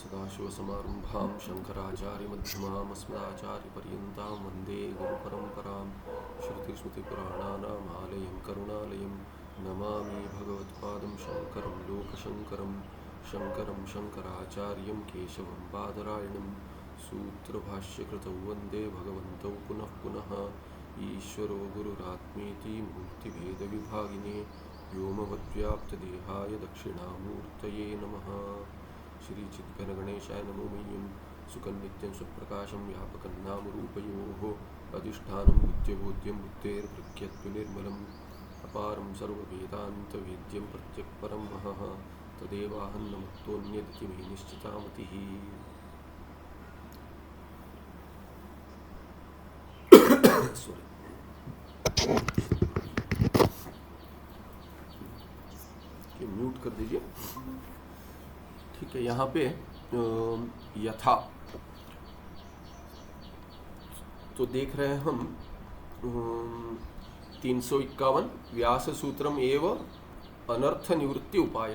सदाशिवसमारम्भां शङ्कराचार्यमध्यमाम् अस्मदाचार्यपर्यन्तां वन्दे गुरुपरम्परां श्रुतिस्मृतिपुराणानामालयं करुणालयं नमामि भगवत्पादं शङ्करं लोकशङ्करं शङ्करं शङ्कराचार्यं केशवं बादरायणं सूत्रभाष्यकृतौ वन्दे भगवन्तौ पुनः पुनः ईश्वरो गुरुरात्मेति मूर्तिभेदविभागिने व्योमवद्व्याप्तदेहाय दक्षिणामूर्तये नमः। श्रीचिद्घनगणेशाय नमो मह्यं सुखनित्यं सुप्रकाशं व्यापकं नामरूपयोः अधिष्ठानं बुद्ध्यबोध्यं बुद्धेर्भृग्यत्वनिर्मलम् अपारं सर्ववेदान्तवेद्यं प्रत्यक्परं महः तदेवाहं नमत्तोऽन्यदिति मे निश्चिता मतिः। म्यूट कर दीजिए। ठीक है, यहाँ पे यथा तो देख रहे हैं हम 351 व्यास सूत्रम एवं अनर्थ निवृत्ति उपाय।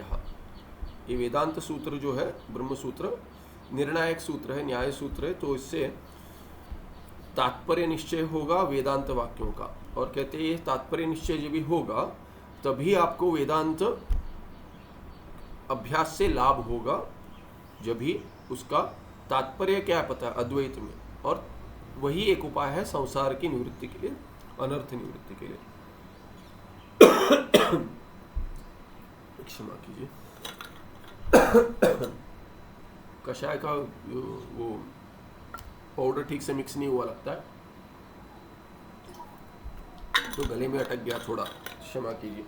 ये वेदांत सूत्र जो है ब्रह्म सूत्र निर्णायक सूत्र है, न्याय सूत्र है, तो इससे तात्पर्य निश्चय होगा वेदांत वाक्यों का। और कहते हैं ये तात्पर्य निश्चय जब भी होगा तभी आपको वेदांत अभ्यास से लाभ होगा, जब भी उसका तात्पर्य क्या पता है अद्वैत में। और वही एक उपाय है संसार की निवृत्ति के लिए, अनर्थ निवृत्ति के लिए। क्षमा कीजिए, कषाय का वो पाउडर ठीक से मिक्स नहीं हुआ लगता है, तो गले में अटक गया थोड़ा, क्षमा कीजिए।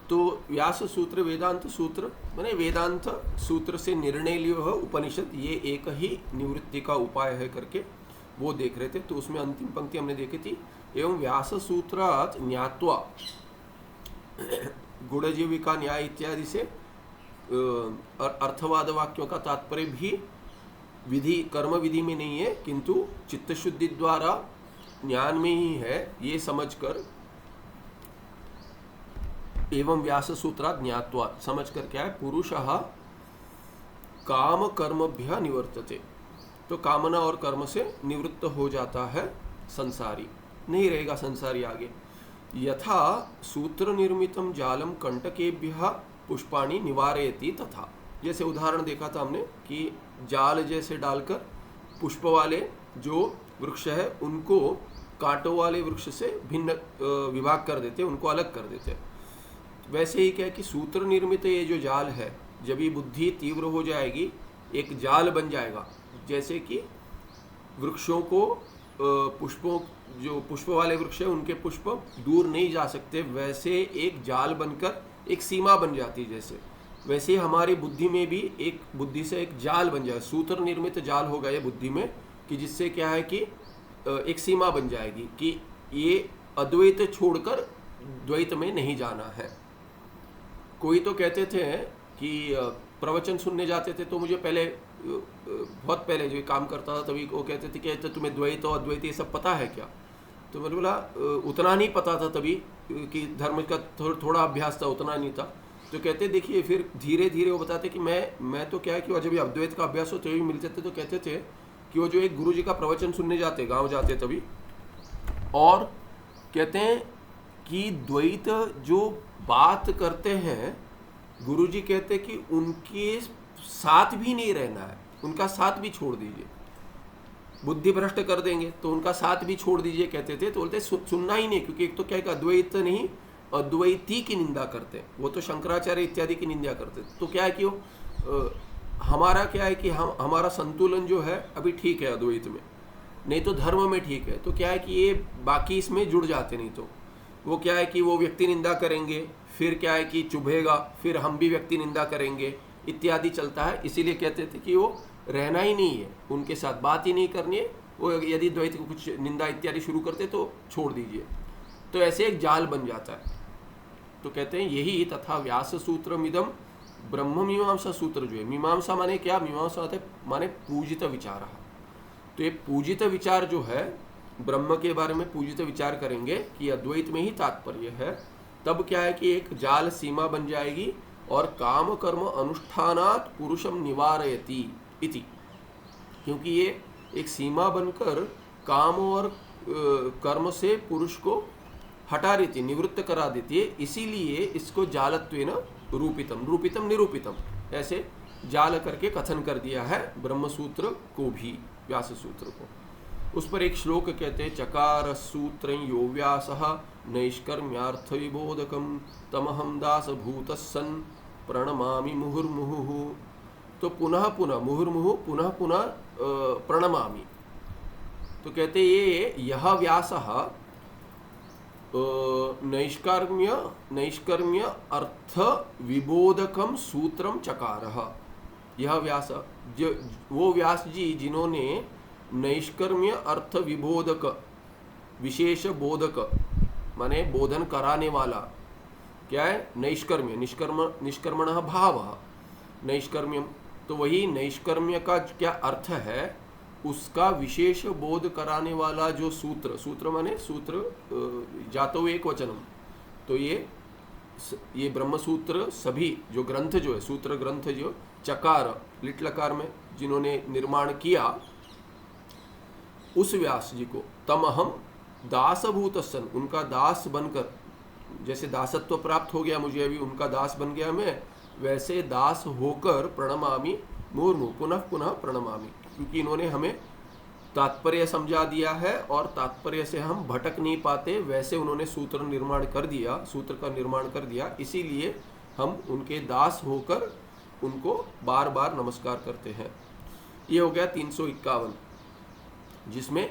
तो व्यास सूत्र वेदांत सूत्र माने वेदांत सूत्र से निर्णय लियो है उपनिषद, ये एक ही निवृत्ति का उपाय है करके वो देख रहे थे। तो उसमें अंतिम पंक्ति हमने देखी थी, एवं व्यास सूत्रात् ज्ञात्वा गुणजीविका न्याय इत्यादि से अर्थवाद वाक्यों का तात्पर्य भी विधि कर्म विधि में नहीं है किंतु चित्तशुद्धि द्वारा ज्ञान में ही है, ये समझकर एवं व्यास सूत्रा ज्ञात्वा समझकर क्या है, पुरुषः काम कर्मभ्य निवर्तते, तो कामना और कर्म से निवृत्त हो जाता है संसारी, नहीं रहेगा संसारी आगे। यथा सूत्र निर्मितम जालम कंटकेभ्यः पुष्पाणि निवारयति तथा, जैसे उदाहरण देखा था हमने कि जाल जैसे डालकर पुष्प वाले जो वृक्ष है उनको कांटों वाले वृक्ष से भिन्न विभाग कर देते, उनको अलग कर देते। वैसे ही क्या है कि सूत्र निर्मित ये जो जाल है, जब ये बुद्धि तीव्र हो जाएगी एक जाल बन जाएगा। जैसे कि वृक्षों को पुष्पों, जो पुष्प वाले वृक्ष है उनके पुष्प दूर नहीं जा सकते, वैसे एक जाल बनकर एक सीमा बन जाती है। जैसे वैसे ही हमारी बुद्धि में भी एक बुद्धि से एक जाल बन जाए, सूत्र निर्मित जाल होगा ये बुद्धि में, कि जिससे क्या है कि एक सीमा बन जाएगी कि ये अद्वैत छोड़कर द्वैत में नहीं जाना है। कोई तो कहते थे कि प्रवचन सुनने जाते थे, तो मुझे पहले बहुत पहले जो काम करता था तभी वो कहते थे कि तुम्हें द्वैत और अद्वैत ये सब पता है क्या? तो मैंने बोला उतना नहीं पता था तभी, कि धर्म का थोड़ा अभ्यास था, उतना नहीं था। तो कहते देखिए फिर धीरे धीरे वो बताते कि मैं तो क्या है कि जब अद्वैत का अभ्यास हो तभी मिलते थे, तो कहते थे कि वो जो एक गुरु जी का प्रवचन सुनने जाते, गाँव जाते तभी, और कहते हैं कि द्वैत जो बात करते हैं गुरुजी कहते कि उनके साथ भी नहीं रहना है, उनका साथ भी छोड़ दीजिए, बुद्धि भ्रष्ट कर देंगे, तो उनका साथ भी छोड़ दीजिए कहते थे। तो बोलते सुनना ही नहीं, क्योंकि एक तो क्या है अद्वैत नहीं अद्वैती की निंदा करते, वो तो शंकराचार्य इत्यादि की निंदा करते। तो क्या है कि वो हमारा क्या है कि हमारा संतुलन जो है अभी ठीक है अद्वैत में, नहीं तो धर्म में ठीक है। तो क्या है कि ये बाकी इसमें जुड़ जाते, नहीं तो वो क्या है कि वो व्यक्ति निंदा करेंगे, फिर क्या है कि चुभेगा, फिर हम भी व्यक्ति निंदा करेंगे इत्यादि चलता है। इसीलिए कहते थे कि वो रहना ही नहीं है, उनके साथ बात ही नहीं करनी है। वो यदि द्वैत को कुछ निंदा इत्यादि शुरू करते तो छोड़ दीजिए, तो ऐसे एक जाल बन जाता है। तो कहते हैं यही तथा व्यास सूत्रमिदम ब्रह्म मीमांसा सूत्र जो है, मीमांसा माने क्या, मीमांसा माने पूजित विचार। तो ये पूजित विचार जो है ब्रह्म के बारे में पूजित विचार करेंगे कि अद्वैत में ही तात्पर्य है, तब क्या है कि एक जाल सीमा बन जाएगी और काम कर्म अनुष्ठानात् पुरुषम निवारयति इति, क्योंकि ये एक सीमा बनकर काम और कर्म से पुरुष को हटा देती, निवृत्त करा देती है, इसीलिए इसको जालत्वेन रूपितम, रूपितम निरूपितम ऐसे जाल करके कथन कर दिया है ब्रह्मसूत्र को भी, व्यास सूत्र को। उस पर एक श्लोक कहते हैं, चकार सूत्र यो व्यासः नैष्कर्म्यार्थ विबोधकम तमहम दासभूत सन प्रणमामि मुहुर्मुहुः। तो पुनः पुनः मुहुर्मुहुः, पुनः पुनः प्रणमामि। तो कहते ये यह व्यासः नैष्कर्म्य अर्थ विबोधकम सूत्रम चकारः। यह व्यास, वो व्यास जी जिन्होंने नैष्कर्म्य अर्थ विबोधक, विशेष बोधक माने बोधन कराने वाला, क्या है नैष्कर्म्य, निष्कर्मणः भावः, नैष्कर्म्यम, तो वही नैष्कर्म्य का क्या अर्थ है उसका विशेष बोध कराने वाला जो सूत्र, सूत्र माने सूत्र जातो एक वचनम, तो ये ब्रह्मसूत्र सभी जो ग्रंथ जो है, सूत्र ग्रंथ जो चकार लिट लकार में जिन्होंने निर्माण किया, उस व्यास जी को तमहम दासभूत सन, उनका दास बनकर, जैसे दासत्व प्राप्त हो गया मुझे अभी, उनका दास बन गया मैं, वैसे दास होकर प्रणमामि मुहुर्मुहुः, पुनः पुनः प्रणमामि, क्योंकि इन्होंने हमें तात्पर्य समझा दिया है और तात्पर्य से हम भटक नहीं पाते, वैसे उन्होंने सूत्र निर्माण कर दिया, सूत्र का निर्माण कर दिया, इसीलिए हम उनके दास होकर उनको बार बार नमस्कार करते हैं। ये हो गया 351, जिसमें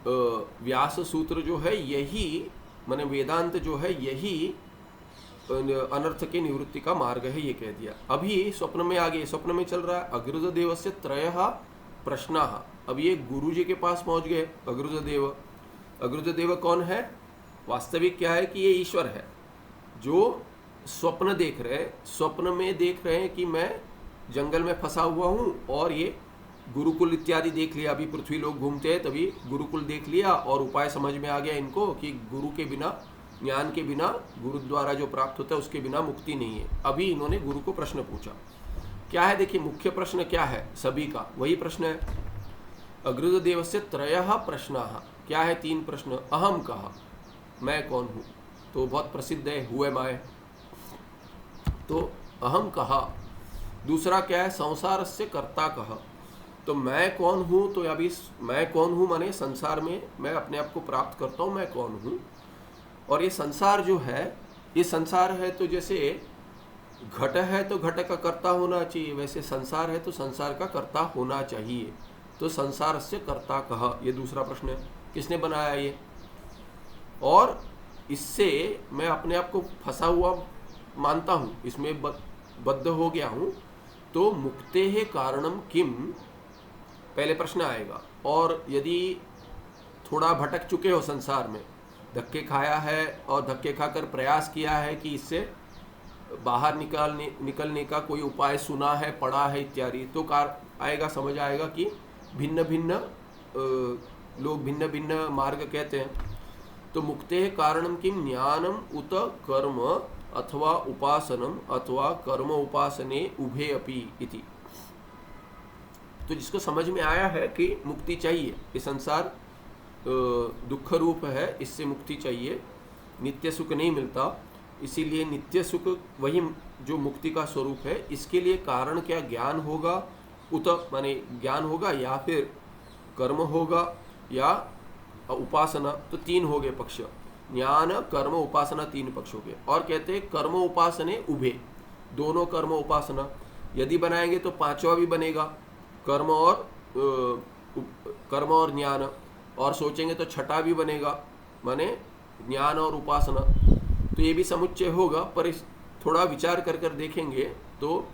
व्यास सूत्र जो है यही माने वेदांत जो है यही अनर्थ के निवृत्ति का मार्ग है, ये कह दिया। अभी स्वप्न में आगे, स्वप्न में चल रहा है अग्रुज देवस्य त्रयः प्रश्नाः। अब ये गुरु जी के पास पहुंच गए अग्रुज देव। अग्रुज देव कौन है? वास्तविक क्या है कि ये ईश्वर है जो स्वप्न देख रहे, स्वप्न में देख रहे हैं कि मैं जंगल में फंसा हुआ हूँ और ये गुरुकुल इत्यादि देख लिया, अभी पृथ्वी लोग घूमते हैं तभी गुरुकुल देख लिया और उपाय समझ में आ गया इनको कि गुरु के बिना, ज्ञान के बिना, गुरु द्वारा जो प्राप्त होता है उसके बिना मुक्ति नहीं है। अभी इन्होंने गुरु को प्रश्न पूछा, क्या है देखिए मुख्य प्रश्न क्या है सभी का, वही प्रश्न है अग्रुज देवस्य त्रयः प्रश्नाः। क्या है? 3 प्रश्न। अहम कहा, मैं कौन हूँ, तो बहुत प्रसिद्ध है हु एम आई, तो अहम कहा। दूसरा क्या है? संसारस्य कर्ता कहा, तो मैं कौन हूँ, तो अभी मैं कौन हूँ माने संसार में मैं अपने आप को प्राप्त करता हूँ, मैं कौन हूँ। और ये संसार जो है, ये संसार है तो जैसे घट है तो घट का कर्ता होना चाहिए, वैसे संसार है तो संसार का कर्ता होना चाहिए। तो संसार से कर्ता कहा, ये दूसरा प्रश्न है, किसने बनाया ये। और इससे मैं अपने आप को फंसा हुआ मानता हूँ, इसमें बद्ध हो गया हूँ, तो मुक्तेः कारणम किम, पहले प्रश्न आएगा। और यदि थोड़ा भटक चुके हो संसार में, धक्के खाया है और धक्के खाकर प्रयास किया है कि इससे बाहर निकलने का कोई उपाय सुना है, पढ़ा है इत्यादि, तो आएगा, समझ आएगा कि भिन्न भिन्न लोग भिन्न भिन्न मार्ग कहते हैं। तो मुक्तेः कारणम किम ज्ञानम उत कर्म अथवा उपासनम अथवा कर्म उपासने उभे अपि इति। तो जिसको समझ में आया है कि मुक्ति चाहिए, ये संसार दुख रूप है, इससे मुक्ति चाहिए, नित्य सुख नहीं मिलता, इसीलिए नित्य सुख वही जो मुक्ति का स्वरूप है, इसके लिए कारण क्या ज्ञान होगा, उत माने ज्ञान होगा या फिर कर्म होगा या उपासना, तो 3 हो गए पक्ष, ज्ञान कर्म उपासना 3 पक्ष हो गए। और कहते हैं कर्म उपासने उभे, दोनों कर्म उपासना यदि बनाएंगे तो 5वां भी बनेगा, कर्म और ज्ञान, और सोचेंगे तो 6ठा भी बनेगा, माने ज्ञान और उपासना, तो ये भी समुच्चय होगा। पर इस थोड़ा विचार कर देखेंगे तो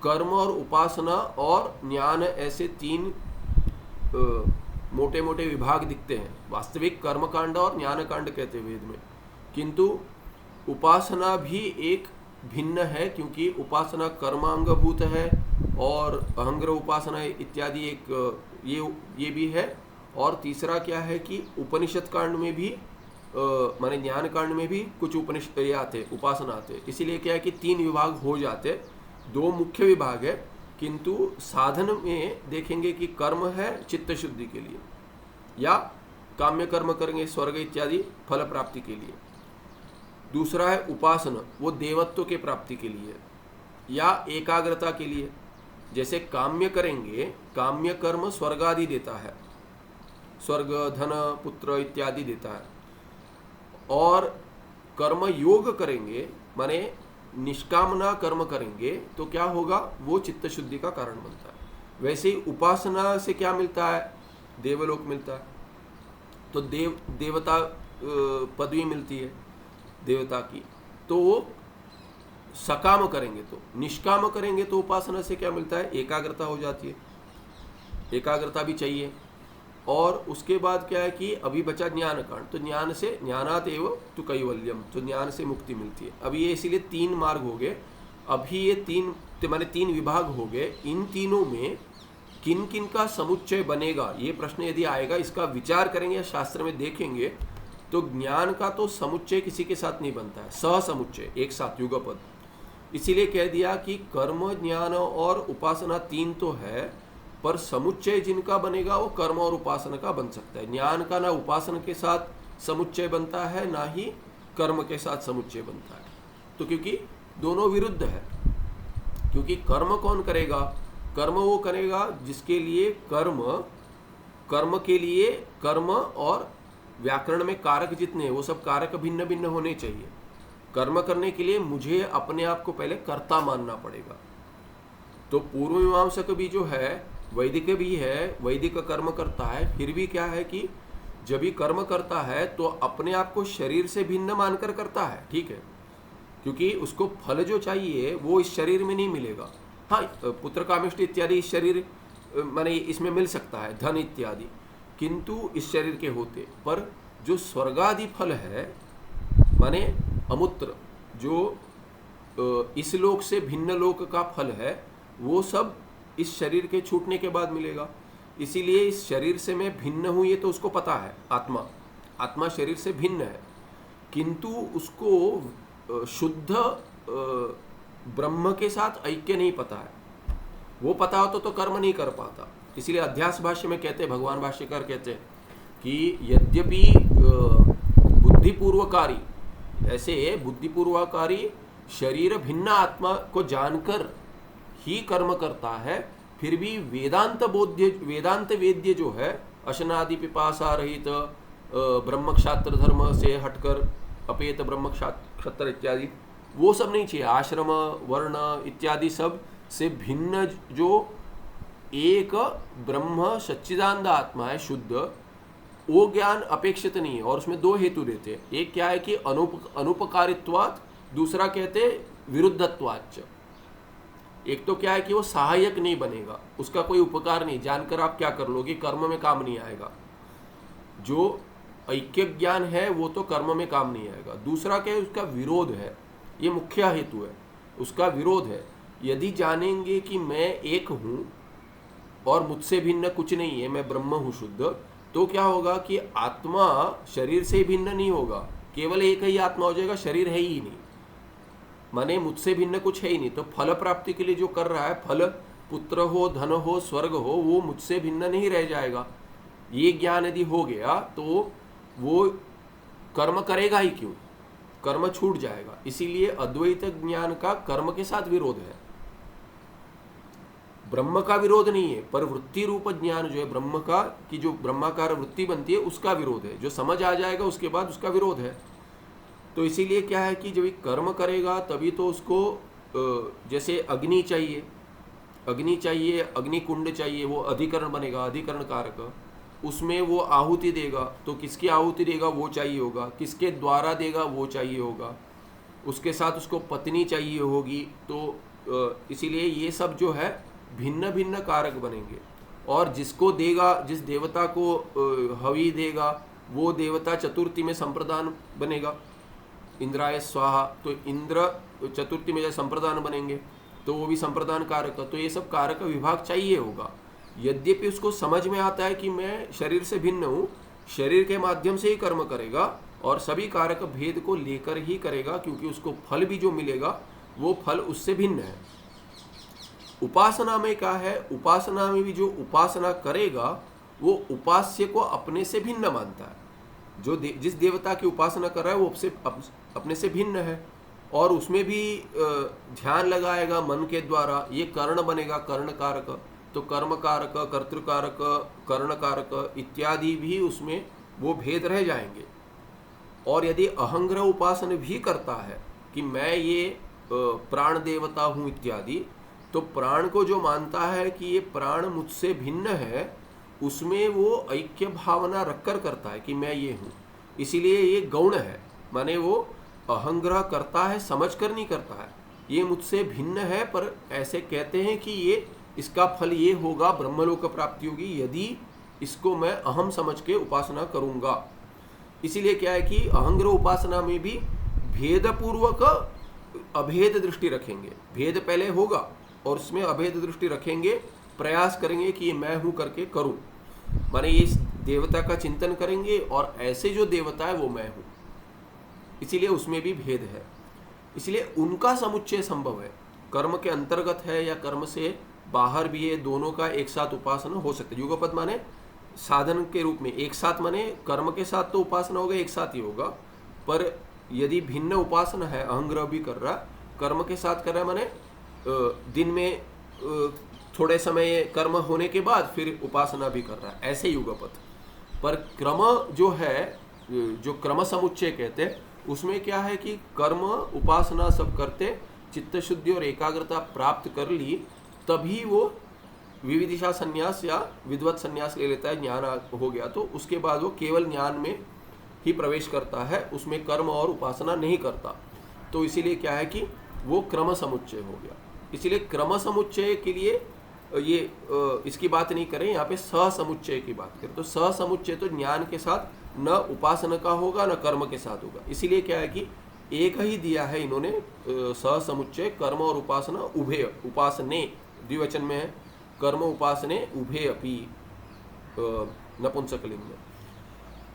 कर्म और उपासना और ज्ञान ऐसे 3 मोटे मोटे विभाग दिखते हैं। वास्तविक कर्म कांड और ज्ञान कांड कहते हैं वेद में, किंतु उपासना भी एक भिन्न है, क्योंकि उपासना कर्मांगभूत है और अहंग्र उपासना इत्यादि एक ये भी है। और तीसरा क्या है कि उपनिषद कांड में भी माने ज्ञान कांड में भी कुछ उपनिषद ये आते, उपासना आते, इसीलिए क्या है कि 3 विभाग हो जाते, 2 मुख्य विभाग है, किंतु साधन में देखेंगे कि कर्म है चित्त शुद्धि के लिए, या काम्य कर्म करेंगे स्वर्ग इत्यादि फल प्राप्ति के लिए। दूसरा है उपासना, वो देवत्व के प्राप्ति के लिए या एकाग्रता के लिए। जैसे काम्य करेंगे, काम्य कर्म स्वर्ग आदि देता है, स्वर्ग धन पुत्र इत्यादि देता है, और कर्म योग करेंगे माने निष्कामना कर्म करेंगे तो क्या होगा, वो चित्त शुद्धि का कारण बनता है। वैसे ही उपासना से क्या मिलता है, देवलोक मिलता है, तो देवता पदवी मिलती है देवता की, तो वो सकाम करेंगे, तो निष्काम करेंगे तो उपासना से क्या मिलता है, एकाग्रता हो जाती है, एकाग्रता भी चाहिए। और उसके बाद क्या है कि अभी बचा ज्ञान कांड, तो ज्ञान से ज्ञानात एव तो कैवल्यम, तो ज्ञान से मुक्ति मिलती है। अभी ये इसीलिए 3 मार्ग हो गए, अभी ये 3 माने 3 विभाग हो गए। इन तीनों में किन किन का समुच्चय बनेगा, ये प्रश्न यदि आएगा, इसका विचार करेंगे या शास्त्र में देखेंगे, तो ज्ञान का तो समुच्चय किसी के साथ नहीं बनता है, सह समुच्चय एक साथ युगपद। इसीलिए कह दिया कि कर्म ज्ञान और उपासना 3 तो है, पर समुच्चय जिनका बनेगा वो कर्म और उपासना का बन सकता है। ज्ञान का ना उपासना के साथ समुच्चय बनता है, ना ही कर्म के साथ समुच्चय बनता है। तो क्योंकि दोनों विरुद्ध है, क्योंकि कर्म कौन करेगा, कर्म वो करेगा जिसके लिए कर्म के लिए कर्म और व्याकरण में कारक जितने हैं वो सब कारक भिन्न भिन्न होने चाहिए। कर्म करने के लिए मुझे अपने आप को पहले कर्ता मानना पड़ेगा। तो पूर्व मीमांसक भी जो है, वैदिक भी है, वैदिक कर्म करता है, फिर भी क्या है कि जब भी कर्म करता है तो अपने आप को शरीर से भिन्न मानकर करता है, ठीक है, क्योंकि उसको फल जो चाहिए वो इस शरीर में नहीं मिलेगा। हाँ, पुत्र कामिष्ट इत्यादि इस शरीर माने इसमें मिल सकता है, धन इत्यादि, किंतु इस शरीर के होते, पर जो स्वर्गादि फल है माने अमूत्र, जो इस लोक से भिन्न लोक का फल है, वो सब इस शरीर के छूटने के बाद मिलेगा। इसीलिए इस शरीर से मैं भिन्न हूँ ये तो उसको पता है, आत्मा शरीर से भिन्न है, किंतु उसको शुद्ध ब्रह्म के साथ ऐक्य नहीं पता है। वो पता हो तो कर्म नहीं कर पाता। इसीलिए अध्यास भाष्य में कहते हैं, भगवान भाष्यकार कहते हैं कि यद्यपि बुद्धिपूर्वकारी, ऐसे बुद्धिपूर्वकारी शरीर भिन्न आत्मा को जानकर ही कर्म करता है, फिर भी वेदांत वेद्य जो है, अशनादि पिपासा रहित ब्रह्म क्षात्र धर्म से हटकर अपेत ब्रह्म क्षत्र इत्यादि वो सब नहीं चाहिए। आश्रम वर्ण इत्यादि सब से भिन्न जो एक ब्रह्म सच्चिदानंद आत्मा है शुद्ध, वो ज्ञान अपेक्षित नहीं है। और उसमें 2 हेतु देते हैं, एक क्या है कि अनुपकारित्वात्, दूसरा कहते विरुद्धत्वाच्च। एक तो क्या है कि वो सहायक नहीं बनेगा, उसका कोई उपकार नहीं, जानकर आप क्या कर लोगे, कर्म में काम नहीं आएगा। जो ऐक्य ज्ञान है वो तो कर्म में काम नहीं आएगा। दूसरा क्या है, उसका विरोध है, ये मुख्य हेतु है, उसका विरोध है। यदि जानेंगे कि मैं एक हूँ और मुझसे भिन्न कुछ नहीं है, मैं ब्रह्म हूँ शुद्ध, तो क्या होगा कि आत्मा शरीर से भिन्न नहीं होगा, केवल एक ही आत्मा हो जाएगा, शरीर है ही नहीं, माने मुझसे भिन्न कुछ है ही नहीं। तो फल प्राप्ति के लिए जो कर रहा है, फल पुत्र हो, धन हो, स्वर्ग हो, वो मुझसे भिन्न नहीं रह जाएगा। ये ज्ञान यदि हो गया तो वो कर्म करेगा ही क्यों, कर्म छूट जाएगा। इसीलिए अद्वैत ज्ञान का कर्म के साथ विरोध है, ब्रह्म का विरोध नहीं है, पर वृत्ति रूप ज्ञान जो है ब्रह्म का, की जो ब्रह्माकार वृत्ति बनती है उसका विरोध है। जो समझ आ जाएगा उसके बाद उसका विरोध है। तो इसीलिए क्या है कि जब ये कर्म करेगा तभी तो उसको जैसे अग्नि चाहिए, अग्नि कुंड चाहिए, वो अधिकरण बनेगा, अधिकरण कारक, उसमें वो आहुति देगा, तो किसकी आहुति देगा वो चाहिए होगा, किसके द्वारा देगा वो चाहिए होगा, उसके साथ उसको पत्नी चाहिए होगी। तो इसीलिए ये सब जो है भिन्न भिन्न कारक बनेंगे। और जिसको देगा, जिस देवता को हवि देगा, वो देवता चतुर्थी में संप्रदान बनेगा, इंद्राय स्वाहा, तो इंद्र चतुर्थी में जब संप्रदान बनेंगे तो वो भी संप्रदान कारक। तो ये सब कारक विभाग चाहिए होगा। यद्यपि उसको समझ में आता है कि मैं शरीर से भिन्न हूँ, शरीर के माध्यम से ही कर्म करेगा, और सभी कारक भेद को लेकर ही करेगा, क्योंकि उसको फल भी जो मिलेगा वो फल उससे भिन्न है। उपासना में क्या है, उपासना में भी जो उपासना करेगा वो उपास्य को अपने से भिन्न मानता है। जो जिस देवता की उपासना कर रहा है वो अपने से भिन्न है, और उसमें भी ध्यान लगाएगा मन के द्वारा। ये कर्ण बनेगा, कर्ण कारक, तो कर्म कारक, कर्तृकारक, कर्ण कारक इत्यादि भी उसमें वो भेद रह जाएंगे। और यदि अहंग्रह उपासना भी करता है कि मैं ये प्राण देवता हूँ इत्यादि, तो प्राण को जो मानता है कि ये प्राण मुझसे भिन्न है, उसमें वो ऐक्य भावना रखकर करता है कि मैं ये हूँ, इसीलिए ये गौण है। माने वो अहंग्रह करता है, समझ कर नहीं करता है, ये मुझसे भिन्न है, पर ऐसे कहते हैं कि ये इसका फल ये होगा, ब्रह्मलोक प्राप्ति होगी यदि इसको मैं अहम समझ के उपासना करूँगा। इसीलिए क्या है कि अहंग्रह उपासना में भी भेदपूर्वक अभेद दृष्टि रखेंगे। भेद पहले होगा और उसमें अभेद दृष्टि रखेंगे, प्रयास करेंगे कि ये मैं हूँ करके करूँ, माने ये इस देवता का चिंतन करेंगे और ऐसे जो देवता है वो मैं हूँ, इसीलिए उसमें भी भेद है। इसलिए उनका समुच्चय संभव है, कर्म के अंतर्गत है या कर्म से बाहर भी है, दोनों का एक साथ उपासना हो सकता है। युगपद माने साधन के रूप में एक साथ, माने कर्म के साथ तो उपासना होगा, एक साथ ही होगा, पर यदि भिन्न उपासना है, अहंग्रह भी कर रहा, कर्म के साथ कर रहा है, माने दिन में थोड़े समय कर्म होने के बाद फिर उपासना भी कर रहा है, ऐसे युगपथ। पर क्रम जो है, जो क्रम समुच्चय कहते हैं, उसमें क्या है कि कर्म उपासना सब करते, चित्त शुद्धि और एकाग्रता प्राप्त कर ली, तभी वो विविदिशा संन्यास या विद्वत संन्यास ले लेता है, ज्ञान हो गया तो उसके बाद वो केवल ज्ञान में ही प्रवेश करता है, उसमें कर्म और उपासना नहीं करता। तो इसीलिए क्या है कि वो क्रम समुच्चय हो गया। इसीलिए क्रम समुच्चय के लिए ये इसकी बात नहीं करें, यहाँ पे सहसमुच्चय की बात करें। तो सहसमुच्चय तो ज्ञान के साथ न उपासना का होगा न कर्म के साथ होगा। इसीलिए क्या है कि एक ही दिया है इन्होंने सहसमुच्चय, कर्म और उपासना उभय, उपासने द्विवचन में है, कर्म उपासने उभय अपि नपुंसकलिंग में।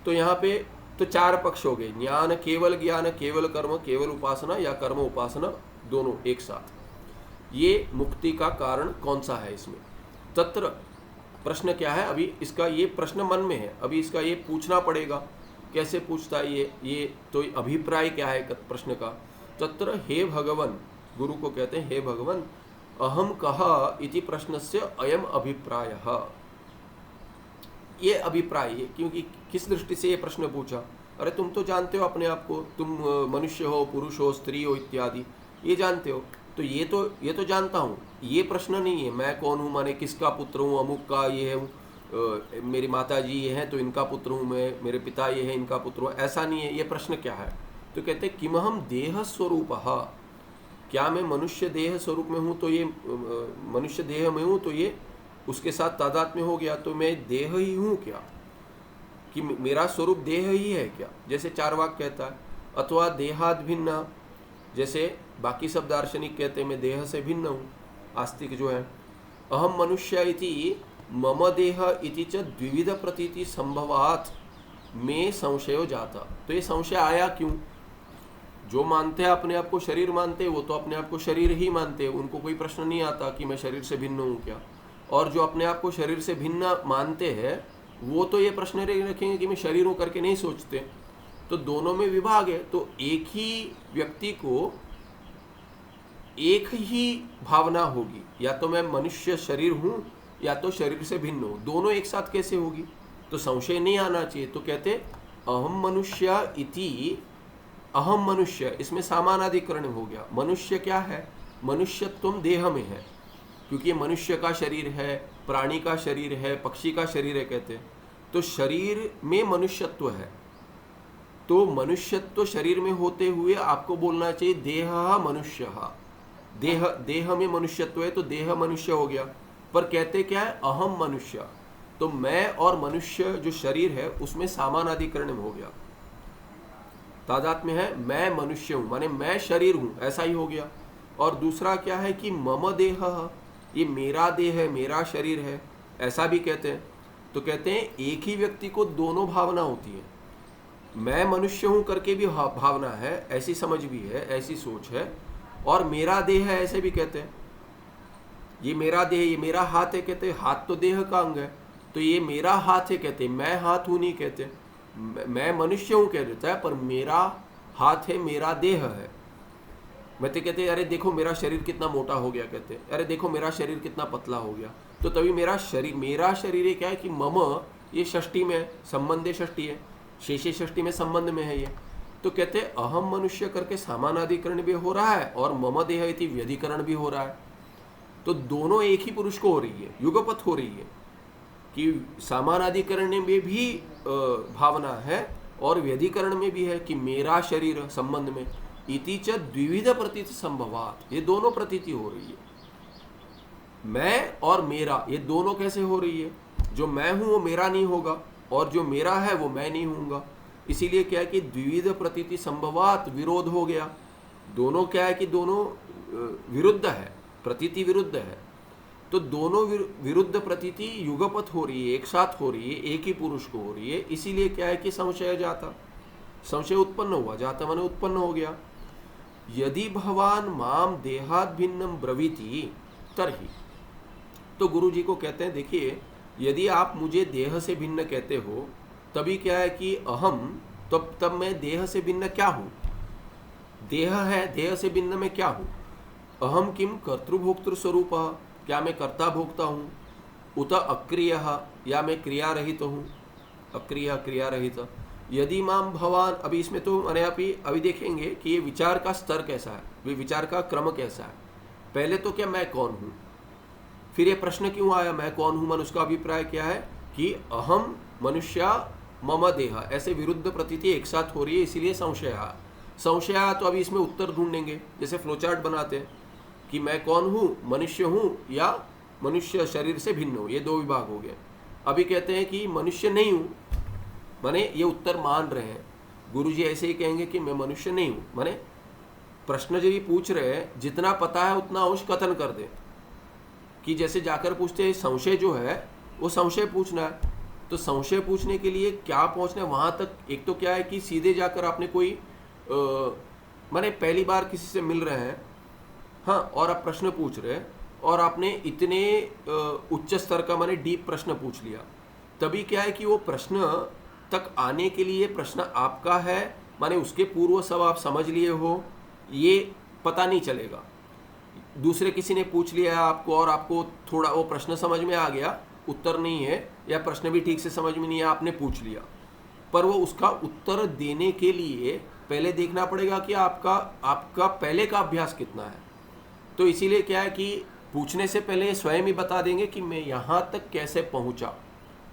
तो यहाँ पे तो चार पक्ष हो गए, ज्ञान केवल कर्म केवल उपासना या कर्म उपासना दोनों एक साथ। ये मुक्ति का कारण कौन सा है इसमें? तत्र प्रश्न क्या है, अभी इसका ये प्रश्न मन में है, अभी इसका ये पूछना पड़ेगा। कैसे पूछता है ये तो अभिप्राय क्या है प्रश्न का? तत्र हे भगवन, गुरु को कहते हैं हे भगवन, अहम कहा इति प्रश्नस्य अयम अभिप्रायः। ये अभिप्राय है, क्योंकि किस दृष्टि से ये प्रश्न पूछा? अरे तुम तो जानते हो अपने आप को, तुम मनुष्य हो, पुरुष हो, स्त्री हो इत्यादि, ये जानते हो। तो ये तो जानता हूँ, ये प्रश्न नहीं है मैं कौन हूँ, माने किसका पुत्र हूँ, अमुक का ये है, मेरी माता जी ये हैं तो इनका पुत्र हूँ मैं, मेरे पिता ये है इनका पुत्र हूँ, ऐसा नहीं है। ये प्रश्न क्या है? तो कहते हैं किमहम देह स्वरूपः, क्या मैं मनुष्य देह स्वरूप में हूँ? तो ये मनुष्य देह में हूँ तो ये उसके साथ तादात्म्य हो गया, तो मैं देह ही हूँ क्या? कि मेरा स्वरूप देह ही है क्या? जैसे चार्वाक कहता है, अथवा देहाद भिन्न, जैसे बाकी सब दार्शनिक कहते हैं मैं देह से भिन्न हूँ, आस्तिक जो है। अहम मनुष्य इति मम देह इति च द्विविध प्रतीति संभवात में संशयो जाता। तो ये संशय आया क्यों? जो मानते हैं अपने आप को शरीर मानते हैं, वो तो अपने आप को शरीर ही मानते हैं, उनको कोई प्रश्न नहीं आता कि मैं शरीर से भिन्न हूँ क्या। और जो अपने आप को शरीर से भिन्न मानते हैं, वो तो ये प्रश्न रखेंगे कि मैं शरीर हूँ करके नहीं सोचते। तो दोनों में विभाग है। तो एक ही व्यक्ति को एक ही भावना होगी, या तो मैं मनुष्य शरीर हूँ या तो शरीर से भिन्न हूँ, दोनों एक साथ कैसे होगी? तो संशय नहीं आना चाहिए। तो कहते अहम मनुष्य इति, अहम मनुष्य, इसमें सामानाधिकरण हो गया। मनुष्य क्या है? मनुष्यत्व देह में है, क्योंकि ये मनुष्य का शरीर है, प्राणी का शरीर है, पक्षी का शरीर है कहते हैं। तो शरीर में मनुष्यत्व है, तो मनुष्यत्व शरीर में होते हुए आपको बोलना चाहिए देह मनुष्य। देह में मनुष्यत्व है तो देह मनुष्य हो गया। पर कहते क्या है? अहम मनुष्य। तो मैं और मनुष्य जो शरीर है उसमें सामानाधिकरण हो गया, तादात्म्य है, मैं मनुष्य हूँ माने मैं शरीर हूँ, ऐसा ही हो गया। और दूसरा क्या है कि मम देह, ये मेरा देह है, मेरा शरीर है, ऐसा भी कहते हैं। तो कहते हैं एक ही व्यक्ति को दोनों भावना होती है, मैं मनुष्य हूं करके भी भावना है, ऐसी समझ भी है, ऐसी सोच है, और मेरा देह है ऐसे भी कहते हैं। ये मेरा देह, ये मेरा हाथ है कहते हैं, हाथ तो देह का अंग है, तो ये मेरा हाथ है कहते, मैं हाथ हूं नहीं कहते, मैं मनुष्य हूं कह देता है, पर मेरा हाथ है, मेरा देह है। मैं तो कहते अरे देखो मेरा शरीर कितना मोटा हो गया, कहते अरे देखो मेरा शरीर कितना पतला हो गया, तो तभी मेरा शरीर ये क्या है कि मम, ये षष्ठी में संबंध षष्ठी है, शेषे षष्ठी में संबंध में है ये। तो कहते अहम मनुष्य करके सामानाधिकरण भी हो रहा है और मम देह इति व्यधिकरण भी हो रहा है। तो दोनों एक ही पुरुष को हो रही है, युगपथ हो रही है कि सामानाधिकरण में भी भावना है और व्यधिकरण में भी है कि मेरा शरीर संबंध में, इति च द्विविध प्रतीति संभवात, ये दोनों प्रतीति हो रही है। मैं और मेरा ये दोनों कैसे हो रही है? जो मैं हूं वो मेरा नहीं होगा और जो मेरा है वो मैं नहीं हूँगा। इसीलिए क्या है कि द्विविध प्रतीति संभवात विरोध हो गया। दोनों क्या है कि दोनों विरुद्ध है, प्रतीति विरुद्ध है, तो दोनों विरुद्ध प्रतीति युगपथ हो रही है, एक साथ हो रही है, एक ही पुरुष को हो रही है। इसीलिए क्या है कि संशय जाता, संशय उत्पन्न हुआ, जाता माने उत्पन्न हो गया। यदि भगवान माम देहात भिन्नम ब्रवीति तरहि, तो गुरु जी को कहते हैं देखिए यदि आप मुझे देह से भिन्न कहते हो तभी क्या है कि अहम, तब मैं देह से भिन्न क्या हूँ? देह है, देह से भिन्न मैं क्या हूँ? अहम किम कर्तृभोक्तृ स्वरूप, क्या मैं कर्ता भोक्ता हूँ? उत अक्रिय, या मैं क्रिया रहित हूँ? अक्रिय क्रिया रहित। यदि माम भवान, अभी इसमें तो मैंने अभी देखेंगे कि ये विचार का स्तर कैसा है, ये विचार का क्रम कैसा है। पहले तो क्या मैं कौन हूँ, फिर ये प्रश्न क्यों आया मैं कौन हूँ, मनुष्य का अभिप्राय क्या है कि अहम मनुष्य मम देह, ऐसे विरुद्ध प्रतीति एक साथ हो रही है, इसीलिए संशय। तो अभी इसमें उत्तर ढूंढेंगे, जैसे फ्लोचार्ट बनाते हैं कि मैं कौन हूँ, मनुष्य हूँ या मनुष्य शरीर से भिन्न हूँ, ये दो विभाग हो गए। अभी कहते हैं कि मनुष्य नहीं हूँ, माने ये उत्तर मान रहे हैं गुरुजी ऐसे ही कहेंगे कि मैं मनुष्य नहीं हूँ, माने प्रश्न जो ये पूछ रहे हैं जितना पता है उतना अंश कथन कर दे, कि जैसे जाकर पूछते हैं संशय जो है वो संशय पूछना है, तो संशय पूछने के लिए क्या पहुँचना है वहाँ तक। एक तो क्या है कि सीधे जाकर आपने कोई माने पहली बार किसी से मिल रहे हैं, हाँ, और आप प्रश्न पूछ रहे हैं और आपने इतने उच्च स्तर का माने डीप प्रश्न पूछ लिया, तभी क्या है कि वो प्रश्न तक आने के लिए प्रश्न आपका है, माने उसके पूर्व सब आप समझ लिए हो, ये पता नहीं चलेगा। दूसरे किसी ने पूछ लिया आपको और आपको थोड़ा वो प्रश्न समझ में आ गया, उत्तर नहीं है या प्रश्न भी ठीक से समझ में नहीं है, आपने पूछ लिया, पर वो उसका उत्तर देने के लिए पहले देखना पड़ेगा कि आपका पहले का अभ्यास कितना है। तो इसीलिए क्या है कि पूछने से पहले स्वयं ही बता देंगे कि मैं यहाँ तक कैसे पहुँचा,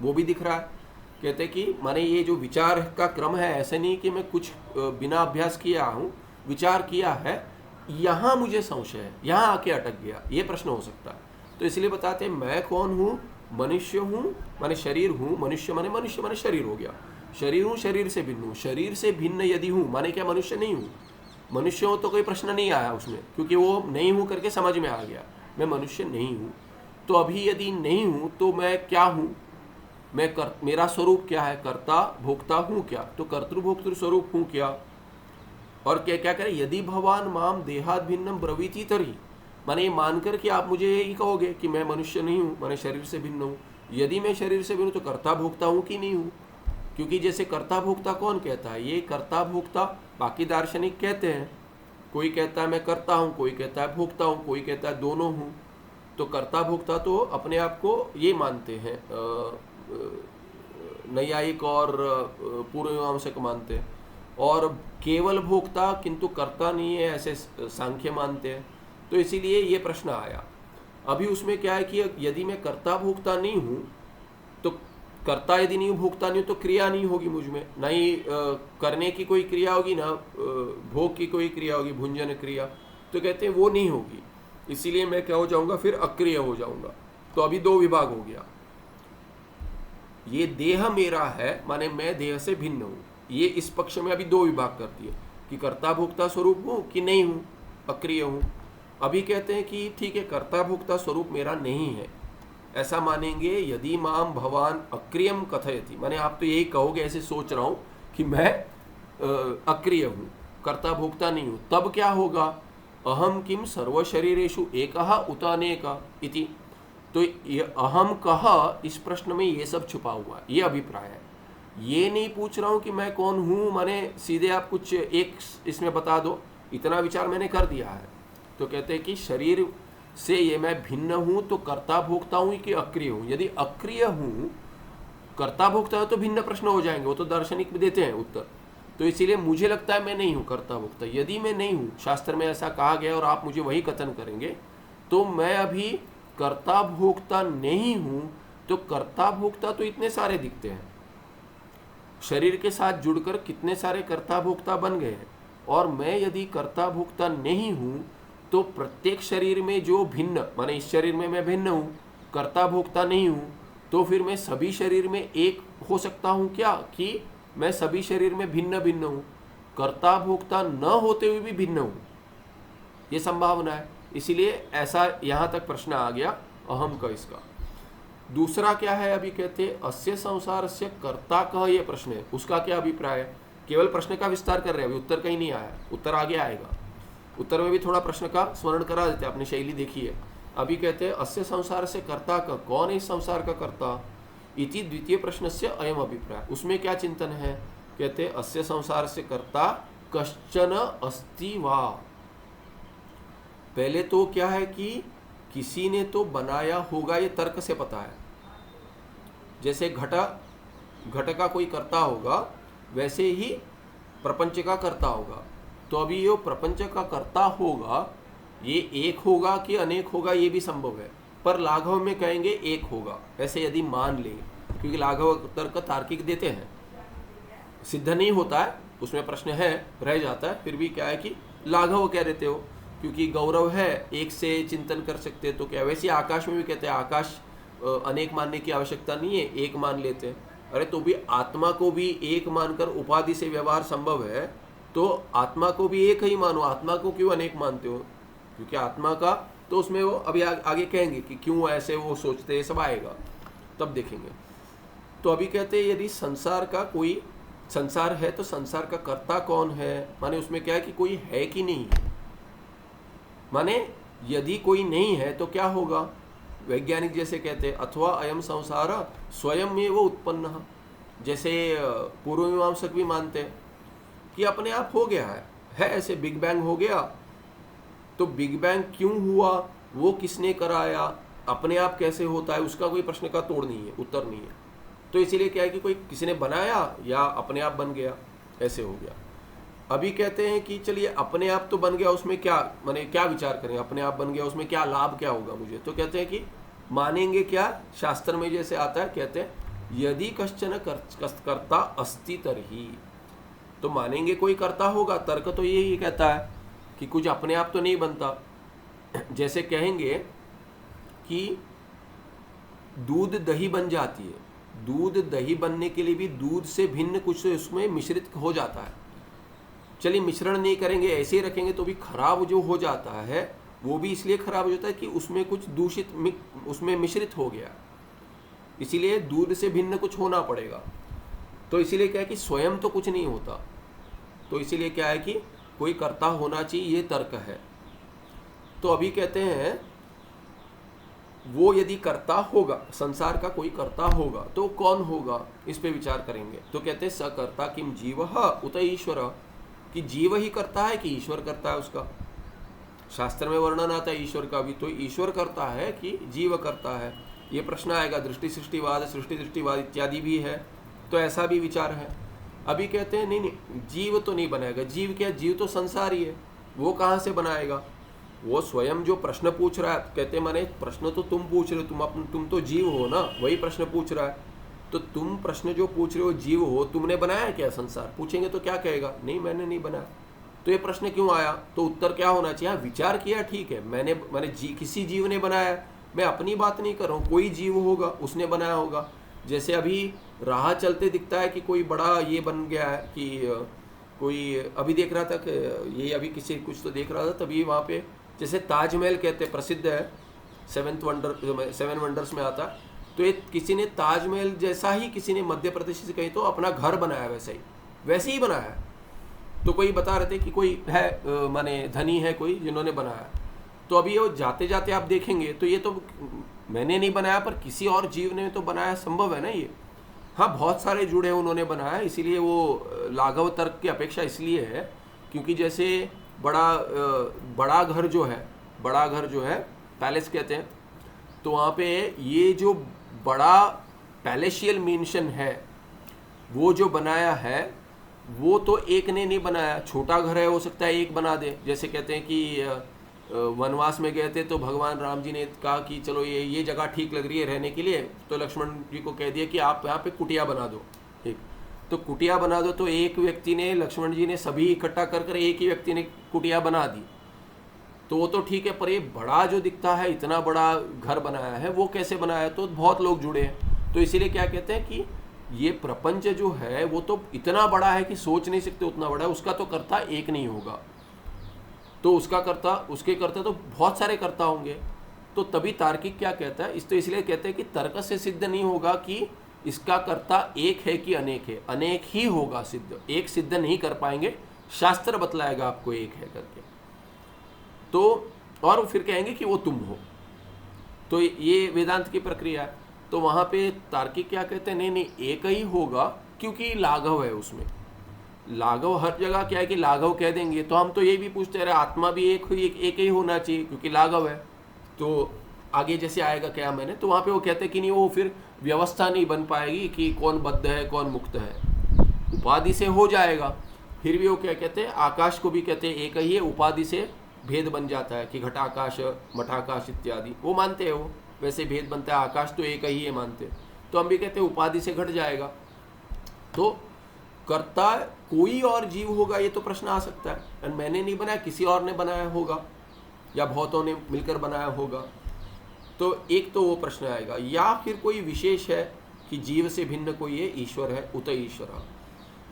वो भी दिख रहा है। कहते कि माने ये जो विचार का क्रम है, ऐसे नहीं कि मैं कुछ बिना अभ्यास किया हूँ, विचार किया है, यहाँ मुझे संशय है, यहाँ आके अटक गया, ये प्रश्न हो सकता है। तो इसलिए बताते हैं मैं कौन हूँ, मनुष्य हूँ माने शरीर हूँ, मनुष्य माने शरीर हो गया, शरीर हूँ, शरीर से भिन्न हूँ, शरीर से भिन्न यदि हूँ माने क्या मनुष्य नहीं हूँ? मनुष्य हो तो कोई प्रश्न नहीं आया उसमें, क्योंकि वो नहीं हूँ करके समझ में आ गया, मैं मनुष्य नहीं हूँ। तो अभी यदि नहीं हूँ तो मैं क्या हूँ, मेरा स्वरूप क्या है, कर्ता भोक्ता हूँ क्या, तो कर्तृभोक्तृ स्वरूप हूँ क्या। और क्या क्या करें, यदि भगवान माम देहाद भिन्नम ब्रवीति तरी, माने ये मानकर कि आप मुझे यही कहोगे कि मैं मनुष्य नहीं हूँ, माने शरीर से भिन्न हूँ। यदि मैं शरीर से भिन्न हूँ तो कर्ता भोक्ता हूँ कि नहीं हूँ? क्योंकि जैसे कर्ता भोक्ता कौन कहता है, ये कर्ता भोक्ता बाकी दार्शनिक कहते हैं, कोई कहता है मैं कर्ता हूँ, कोई कहता है भोक्ता हूँ, कोई कहता है दोनों हूँ। तो कर्ता भोक्ता तो अपने आप को ये मानते हैं, नैयायिक और पूर्व मीमांसक मानते हैं, और केवल भोक्ता किंतु कर्ता नहीं है ऐसे सांख्य मानते हैं। तो इसीलिए ये प्रश्न आया। अभी उसमें क्या है कि यदि मैं कर्ता भोक्ता नहीं हूँ तो कर्ता यदि नहीं हूँ, भोक्ता नहीं हूँ, तो क्रिया नहीं होगी मुझ में, ना ही करने की कोई क्रिया होगी, ना भोग की कोई क्रिया होगी, भुंजन क्रिया, तो कहते हैं वो नहीं होगी। इसीलिए मैं क्या हो जाऊँगा, फिर अक्रिय हो जाऊँगा। तो अभी दो विभाग हो गया, ये देह मेरा है माने मैं देह से भिन्न हूँ, ये इस पक्ष में अभी दो विभाग करती है कि कर्ता भोक्ता स्वरूप हूँ कि नहीं हूँ, अक्रिय हूँ। अभी कहते हैं कि ठीक है कर्ता भोक्ता स्वरूप मेरा नहीं है, ऐसा मानेंगे यदि माम भगवान अक्रियम कथयति, माने आप तो यही कहोगे, ऐसे सोच रहा हूँ कि मैं अक्रिय हूँ, कर्ता भोक्ता नहीं हूँ, तब क्या होगा? अहम किम सर्व शरीरेषु एकः उत अनेक इति। तो ये अहम कह, इस प्रश्न में ये सब छुपा हुआ है, ये अभिप्राय है। ये नहीं पूछ रहा हूँ कि मैं कौन हूँ, मैंने सीधे आप कुछ एक इसमें बता दो, इतना विचार मैंने कर दिया है। तो कहते हैं कि शरीर से ये मैं भिन्न हूँ, तो कर्ता भोक्ता हूँ कि अक्रिय हूँ? यदि अक्रिय हूँ, कर्ता भोक्ता है तो भिन्न प्रश्न हो जाएंगे, वो तो दार्शनिक भी देते हैं उत्तर। तो इसीलिए मुझे लगता है मैं नहीं हूँ कर्ता भोक्ता। यदि मैं नहीं हूँ, शास्त्र में ऐसा कहा गया और आप मुझे वही कथन करेंगे, तो मैं अभी कर्ता भोक्ता नहीं हूँ। तो कर्ता भोक्ता तो इतने सारे दिखते हैं, शरीर के साथ जुड़कर कितने सारे कर्ता भोक्ता बन गए हैं। और मैं यदि कर्ता भोक्ता नहीं हूँ, तो प्रत्येक शरीर में जो भिन्न, माने इस शरीर में मैं भिन्न हूँ, कर्ता भोक्ता नहीं हूँ, तो फिर मैं सभी शरीर में एक हो सकता हूँ क्या? कि मैं सभी शरीर में भिन्न भिन्न हूँ, कर्ता भोक्ता न होते हुए भी भिन्न हूँ, ये संभावना है। इसीलिए ऐसा यहाँ तक प्रश्न आ गया अहम का। इसका दूसरा क्या है? अभी कहते अस्य संसार से कर्ता कह, ये प्रश्न है, उसका क्या अभिप्राय है? केवल प्रश्न का विस्तार कर रहे हैं, अभी उत्तर कहीं नहीं आया, उत्तर आगे आएगा। उत्तर में भी थोड़ा प्रश्न का स्मरण करा देते हैं, अपनी शैली देखिए। अभी कहते हैं अस्य संसार से कर्ता का, कौन है इस संसार का कर्ता? इति द्वितीय प्रश्न से अयम अभिप्राय, उसमें क्या चिंतन है? कहते अस्य संसार से कर्ता कश्चन अस्ति वा। पहले तो क्या है कि किसी ने तो बनाया होगा, ये तर्क से पता है। जैसे घट का कोई कर्ता होगा, वैसे ही प्रपंच का कर्ता होगा। तो अभी ये प्रपंच का कर्ता होगा, ये एक होगा कि अनेक होगा, ये भी संभव है, पर लाघव में कहेंगे एक होगा, ऐसे यदि मान ले, क्योंकि लाघव तर्क तार्किक देते हैं, सिद्ध नहीं होता है, उसमें प्रश्न है, रह जाता है, फिर भी क्या है कि लाघव कह देते हो, क्योंकि गौरव है, एक से चिंतन कर सकते हैं। तो क्या वैसे आकाश में भी कहते हैं आकाश अनेक मानने की आवश्यकता नहीं है, एक मान लेते हैं। अरे तो भी आत्मा को भी एक मानकर उपाधि से व्यवहार संभव है, तो आत्मा को भी एक ही मानो, आत्मा को क्यों अनेक मानते हो? क्योंकि आत्मा का तो उसमें वो अभी आगे कहेंगे कि क्यों ऐसे वो सोचते हैं, सब आएगा तब देखेंगे। तो अभी कहते हैं यदि संसार का कोई संसार है, तो संसार का कर्ता कौन है? माने उसमें क्या है कि कोई है कि नहीं है। माने यदि कोई नहीं है तो क्या होगा? वैज्ञानिक जैसे कहते हैं अथवा अयम संसार स्वयं में वो उत्पन्न, जैसे पूर्व मीमांसक भी मानते हैं कि अपने आप हो गया है ऐसे बिग बैंग हो गया। तो बिग बैंग क्यों हुआ, वो किसने कराया, अपने आप कैसे होता है, उसका कोई प्रश्न का तोड़ नहीं है, उत्तर नहीं है। तो इसीलिए क्या है कि कोई किसी ने बनाया या अपने आप बन गया, ऐसे हो गया। अभी कहते हैं कि चलिए अपने आप तो बन गया, उसमें क्या माने क्या विचार करें, अपने आप बन गया उसमें क्या लाभ क्या होगा मुझे? तो कहते हैं कि मानेंगे क्या, शास्त्र में जैसे आता है, कहते हैं यदि कश्चन कर्ता अस्ति तर्हि, तो मानेंगे कोई कर्ता होगा। तर्क तो यही कहता है कि कुछ अपने आप तो नहीं बनता। जैसे कहेंगे कि दूध दही बन जाती है, दूध दही बनने के लिए भी दूध से भिन्न कुछ उसमें मिश्रित हो जाता है। चलिए मिश्रण नहीं करेंगे, ऐसे ही रखेंगे तो भी खराब जो हो जाता है वो भी इसलिए खराब हो जाता है कि उसमें कुछ दूषित उसमें मिश्रित हो गया, इसीलिए दूध से भिन्न कुछ होना पड़ेगा। तो इसीलिए क्या है कि स्वयं तो कुछ नहीं होता, तो इसीलिए क्या है कि कोई कर्ता होना चाहिए, ये तर्क है। तो अभी कहते हैं वो यदि कर्ता होगा, संसार का कोई कर्ता होगा, तो कौन होगा, इस पे विचार करेंगे। तो कहते हैं सकर्ता किम जीवः उत ईश्वर, कि जीव ही करता है कि ईश्वर करता है उसका। शास्त्र में वर्णन आता है ईश्वर का भी, तो ईश्वर करता है कि जीव करता है, ये प्रश्न आएगा। दृष्टि सृष्टिवाद, सृष्टि दृष्टिवाद इत्यादि भी है, तो ऐसा भी विचार है। अभी कहते हैं नहीं, जीव तो नहीं बनाएगा। जीव क्या, जीव तो संसार ही है, वो कहाँ से बनाएगा? वो स्वयं जो प्रश्न पूछ रहा है, कहते हैं माने प्रश्न तो तुम पूछ रहे हो, तुम तो जीव हो ना, वही प्रश्न पूछ रहा है। तो तुम प्रश्न जो पूछ रहे हो जीव हो, तुमने बनाया क्या संसार? पूछेंगे तो क्या कहेगा? नहीं, मैंने नहीं बनाया। तो ये प्रश्न क्यों आया? तो उत्तर क्या होना चाहिए? विचार किया, ठीक है, मैंने किसी जीव ने बनाया, मैं अपनी बात नहीं कर रहा हूँ, कोई जीव होगा उसने बनाया होगा। जैसे अभी राह चलते दिखता है कि कोई बड़ा ये बन गया है कि कोई, अभी देख रहा था कि ये अभी किसी कुछ तो देख रहा था, तभी वहाँ पे जैसे ताजमहल कहते प्रसिद्ध है, 7 वंडर्स में आता। तो ये किसी ने ताजमहल जैसा ही किसी ने मध्य प्रदेश से कहीं तो अपना घर बनाया, वैसे ही बनाया है। तो कोई बता रहे थे कि कोई है माने धनी है कोई जिन्होंने बनाया, तो अभी वो जाते जाते आप देखेंगे तो ये तो मैंने नहीं बनाया पर किसी और जीव ने तो बनाया, संभव है ना ये। हाँ, बहुत सारे जुड़े उन्होंने बनाया, इसीलिए वो लाघव तर्क की अपेक्षा इसलिए है क्योंकि जैसे बड़ा घर जो है पैलेस कहते हैं, तो वहाँ पे ये जो बड़ा पैलेशियल मेंशन है वो जो बनाया है वो तो एक ने नहीं बनाया। छोटा घर है, हो सकता है एक बना दे। जैसे कहते हैं कि वनवास में गए थे तो भगवान राम जी ने कहा कि चलो ये जगह ठीक लग रही है रहने के लिए, तो लक्ष्मण जी को कह दिया कि आप यहाँ पे कुटिया बना दो। एक तो कुटिया बना दो, तो एक व्यक्ति ने, लक्ष्मण जी ने सभी इकट्ठा कर कर एक ही व्यक्ति ने कुटिया बना दी, तो वो तो ठीक है। पर ये बड़ा जो दिखता है, इतना बड़ा घर बनाया है, वो कैसे बनाया? तो बहुत लोग जुड़े हैं। तो इसीलिए क्या कहते हैं कि ये प्रपंच जो है वो तो इतना बड़ा है कि सोच नहीं सकते उतना बड़ा है, उसका तो कर्ता एक नहीं होगा, तो उसके कर्ता तो बहुत सारे कर्ता होंगे। तो तभी तार्किक क्या कहता है, तो इसलिए कहते हैं कि तर्क से सिद्ध नहीं होगा कि इसका कर्ता एक है कि अनेक है, अनेक ही होगा सिद्ध, एक सिद्ध नहीं कर पाएंगे, शास्त्र बतलाएगा आपको एक है करके। तो और फिर कहेंगे कि वो तुम हो, तो ये वेदांत की प्रक्रिया है। तो वहाँ पे तार्किक क्या कहते हैं, नहीं एक ही होगा क्योंकि लाघव है उसमें। लाघव हर जगह क्या है कि लाघव कह देंगे तो हम तो ये भी पूछते रहे, आत्मा भी एक ही होना चाहिए क्योंकि लाघव है। तो आगे जैसे आएगा क्या मैंने, तो वहाँ पे वो कहते हैं कि नहीं, वो फिर व्यवस्था नहीं बन पाएगी कि कौन बद्ध है कौन मुक्त है, उपाधि से हो जाएगा। फिर भी वो क्या कहते हैं, आकाश को भी कहते हैं एक ही है, उपाधि से भेद बन जाता है कि घटाकाश मठाकाश इत्यादि वो मानते हैं, वो वैसे भेद बनता है, आकाश तो एक ही है मानते हैं। तो हम भी कहते हैं उपाधि से घट जाएगा। तो कर्ता कोई और जीव होगा ये तो प्रश्न आ सकता है, और मैंने नहीं बनाया, किसी और ने बनाया होगा या बहुतों ने मिलकर बनाया होगा, तो एक तो वो प्रश्न आएगा। या फिर कोई विशेष है कि जीव से भिन्न कोई है, ईश्वर है, उत ईश्वर।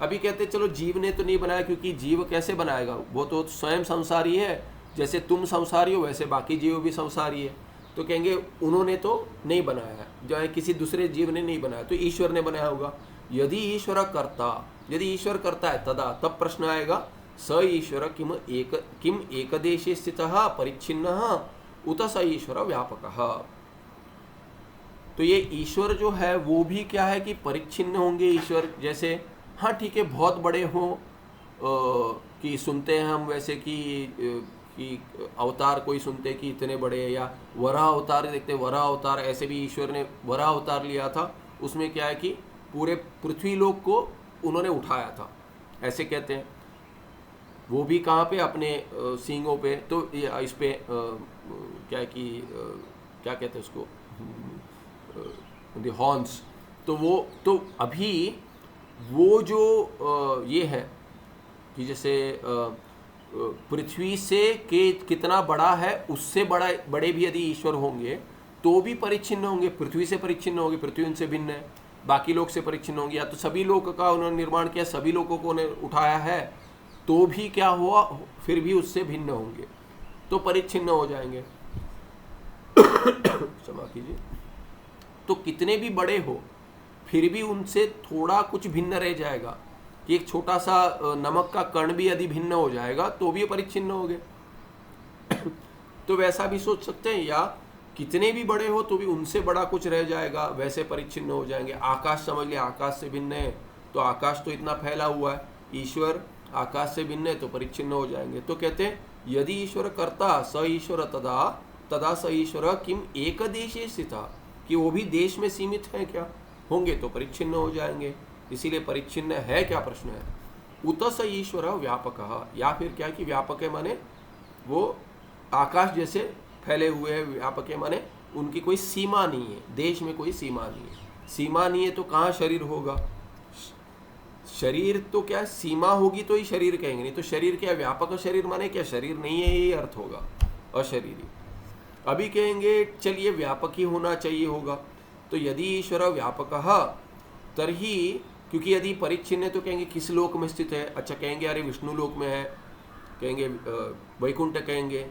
अभी कहते चलो जीव ने तो नहीं बनाया, क्योंकि जीव कैसे बनाएगा, वो तो स्वयं संसारी है, जैसे तुम संसारी हो वैसे बाकी जीव भी संसारी है। तो कहेंगे उन्होंने तो नहीं बनाया है, जो है किसी दूसरे जीव ने नहीं बनाया, तो ईश्वर ने बनाया होगा। यदि ईश्वर करता है तदा, तब प्रश्न आएगा स ईश्वर किम एकदेशे स्थितः परिच्छिन्नः उत स ईश्वर व्यापकः। तो ये ईश्वर जो है वो भी क्या है कि परिच्छिन्न होंगे ईश्वर। जैसे हाँ ठीक है, बहुत बड़े हों कि सुनते हैं हम वैसे कि अवतार कोई सुनते कि इतने बड़े, या वराह अवतार देखते, वराह अवतार ऐसे भी ईश्वर ने वराह अवतार लिया था, उसमें क्या है कि पूरे पृथ्वी लोक को उन्होंने उठाया था, ऐसे कहते हैं। वो भी कहाँ पे, अपने सींगों पे, तो इस पे क्या है कि क्या कहते हैं उसको, द हॉर्न्स। तो वो तो अभी वो जो ये है कि जैसे पृथ्वी से कितना बड़ा है, उससे बड़े भी यदि ईश्वर होंगे तो भी परिच्छिन्न होंगे, पृथ्वी से परिच्छिन्न होंगे, पृथ्वी उनसे भिन्न है, बाकी लोग से परिच्छिन्न होंगे। या तो सभी लोगों का उन्होंने निर्माण किया, सभी लोगों को उन्होंने उठाया है, तो भी क्या हुआ, फिर भी उससे भिन्न होंगे, तो परिच्छिन्न हो जाएंगे। क्षमा कीजिए। तो कितने भी बड़े हो फिर भी उनसे थोड़ा कुछ भिन्न रह जाएगा, कि एक छोटा सा नमक का कण भी यदि भिन्न हो जाएगा तो भी परिच्छिन्न हो गए। तो वैसा भी सोच सकते हैं, या कितने भी बड़े हो तो भी उनसे बड़ा कुछ रह जाएगा, वैसे परिच्छिन्न हो जाएंगे। आकाश समझ लिया, आकाश से भिन्न है तो आकाश तो इतना फैला हुआ है, ईश्वर आकाश से भिन्न है तो परिच्छिन्न हो जाएंगे। तो कहते हैं यदि ईश्वर कर्ता स ईश्वर तदा स ईश्वर किम एक देशे स्थिता, कि वो भी देश में सीमित है क्या, होंगे तो परिच्छिन्न हो जाएंगे, इसीलिए परिच्छिन्न है क्या प्रश्न है। उत स ईश्वर व्यापकः, या फिर क्या कि व्यापक है माने वो आकाश जैसे फैले हुए हैं, व्यापक है माने उनकी कोई सीमा नहीं है, देश में कोई सीमा नहीं है। सीमा नहीं है तो कहाँ शरीर होगा, शरीर तो क्या सीमा होगी तो ही शरीर कहेंगे, नहीं तो शरीर क्या, व्यापक शरीर माने क्या शरीर नहीं है, ये अर्थ होगा अशरीरी। अभी कहेंगे चलिए व्यापक ही होना चाहिए होगा, तो यदि ईश्वर व्यापकः तर्हि, क्योंकि यदि परिच्छिन्न है तो कहेंगे किस लोक में स्थित है, अच्छा कहेंगे अरे विष्णु लोक में है, कहेंगे वैकुंठ कहेंगे,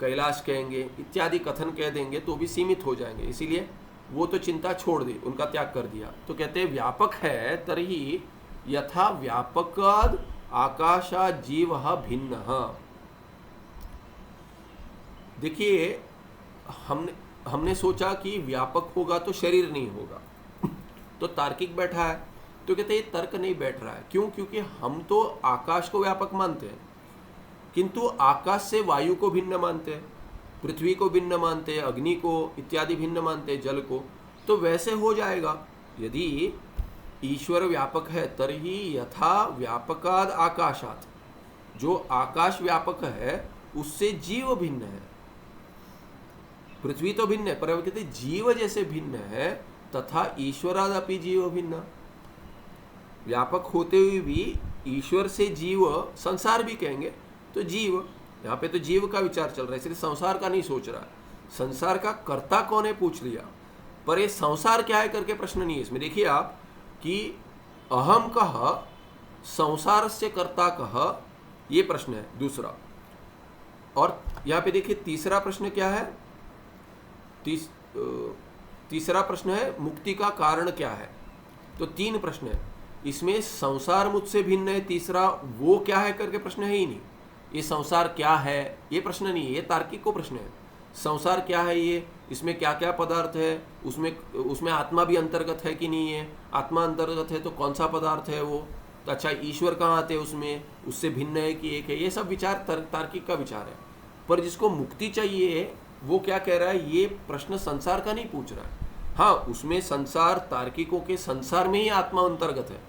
कैलाश कहेंगे, इत्यादि कथन कह देंगे तो भी सीमित हो जाएंगे, इसीलिए वो तो चिंता छोड़ दी, उनका त्याग कर दिया। तो कहते हैं व्यापक है तर्हि यथा व्यापकाद आकाशात् जीवः भिन्नः। देखिए, हमने सोचा कि व्यापक होगा तो शरीर नहीं होगा, तो तार्किक बैठा है तो कहते हैं ये तर्क नहीं बैठ रहा है। क्यों? क्योंकि हम तो आकाश को व्यापक मानते हैं, किंतु आकाश से वायु को भिन्न मानते हैं, पृथ्वी को भिन्न मानते हैं, अग्नि को इत्यादि भिन्न मानते हैं, जल को। तो वैसे हो जाएगा, यदि ईश्वर व्यापक है तर्हि यथा व्यापकाद आकाशात, जो आकाश व्यापक है उससे जीव भिन्न है। पृथ्वी तो भिन्न है, पर कहते जीव जैसे भिन्न है तथा ईश्वरादपि जीव भिन्न। व्यापक होते हुए भी ईश्वर से जीव, संसार भी कहेंगे तो जीव, यहाँ पे तो जीव का विचार चल रहा है, इसलिए संसार का नहीं सोच रहा। संसार का कर्ता कौन है पूछ लिया, पर ये संसार क्या है करके प्रश्न नहीं है इसमें। देखिए आप कि अहम कह संसार से कर्ता कह, ये प्रश्न है दूसरा। और यहाँ पे देखिए तीसरा प्रश्न क्या है, तीसरा प्रश्न है मुक्ति का कारण क्या है। तो तीन प्रश्न है इसमें, संसार मुझसे भिन्न है, तीसरा वो क्या है करके प्रश्न है ही नहीं। ये संसार क्या है ये प्रश्न नहीं है, ये तार्किक को प्रश्न है। संसार क्या है, ये इसमें क्या क्या पदार्थ है, उसमें आत्मा भी अंतर्गत है कि नहीं है, आत्मा अंतर्गत है तो कौन सा पदार्थ है वो, तो अच्छा ईश्वर कहाँ आते हैं उसमें, उससे भिन्न है कि एक है, ये सब विचार तार्किक का विचार है। पर जिसको मुक्ति चाहिए वो क्या कह रहा है, ये प्रश्न संसार का नहीं पूछ रहा है। हाँ, उसमें संसार, तार्किकों के संसार में ही आत्मा अंतर्गत है।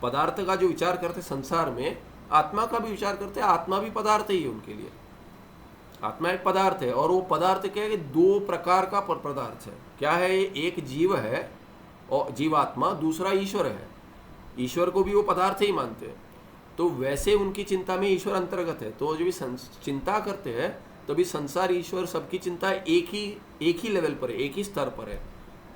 पदार्थ का जो विचार करते संसार में, आत्मा का भी विचार करते हैं, आत्मा भी पदार्थ ही है उनके लिए। आत्मा एक पदार्थ है, और वो पदार्थ क्या है कि दो प्रकार का पदार्थ है। क्या है, एक जीव है और जीवात्मा, दूसरा ईश्वर है। ईश्वर को भी वो पदार्थ ही मानते हैं, तो वैसे उनकी चिंता में ईश्वर अंतर्गत है। तो जो भी चिंता करते हैं तभी संसार ईश्वर सबकी चिंता एक ही लेवल पर है, एक ही स्तर पर है।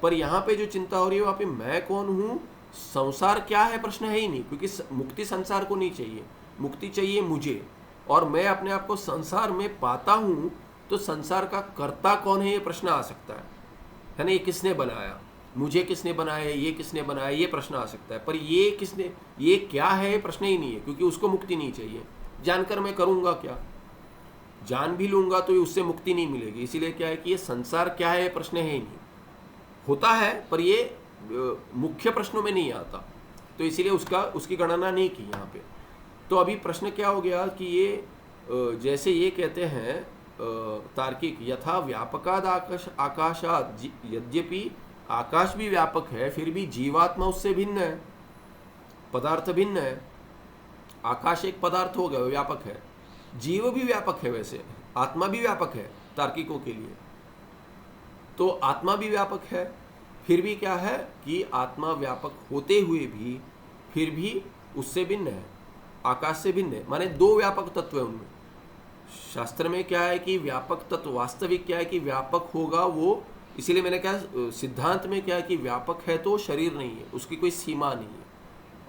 पर यहाँ पे जो चिंता हो रही है वहाँ पे मैं कौन हूँ, संसार क्या है प्रश्न है ही नहीं, क्योंकि मुक्ति संसार को नहीं चाहिए, मुक्ति चाहिए मुझे, और मैं अपने आप को संसार में पाता हूँ, तो संसार का कर्ता कौन है ये प्रश्न आ सकता है ना। ये किसने बनाया, मुझे किसने बनाया, ये किसने बनाया, ये प्रश्न आ सकता है। पर ये किसने, ये क्या है प्रश्न ही नहीं है, क्योंकि उसको मुक्ति नहीं चाहिए। जानकर मैं करूँगा क्या, जान भी लूँगा तो उससे मुक्ति नहीं मिलेगी। इसीलिए क्या है कि ये संसार क्या है प्रश्न है ही नहीं, होता है पर ये मुख्य प्रश्नों में नहीं आता, तो इसीलिए उसकी गणना नहीं की यहाँ पे। तो अभी प्रश्न क्या हो गया कि ये जैसे ये कहते हैं तार्किक, यथा व्यापकाद आकाशात, यद्यपि आकाश भी व्यापक है फिर भी जीवात्मा उससे भिन्न है, पदार्थ भिन्न है। आकाश एक पदार्थ हो गया, व्यापक है, जीव भी व्यापक है, वैसे आत्मा भी व्यापक है तार्किकों के लिए। तो आत्मा भी व्यापक है, फिर भी क्या है कि आत्मा व्यापक होते हुए भी फिर भी उससे भिन्न है, आकाश से भिन्न है। माने दो व्यापक तत्व है उनमें। शास्त्र में क्या है कि व्यापक तत्व, वास्तविक क्या है कि व्यापक होगा वो, इसीलिए मैंने कहा सिद्धांत में क्या है कि व्यापक है तो शरीर नहीं है, उसकी कोई सीमा नहीं है,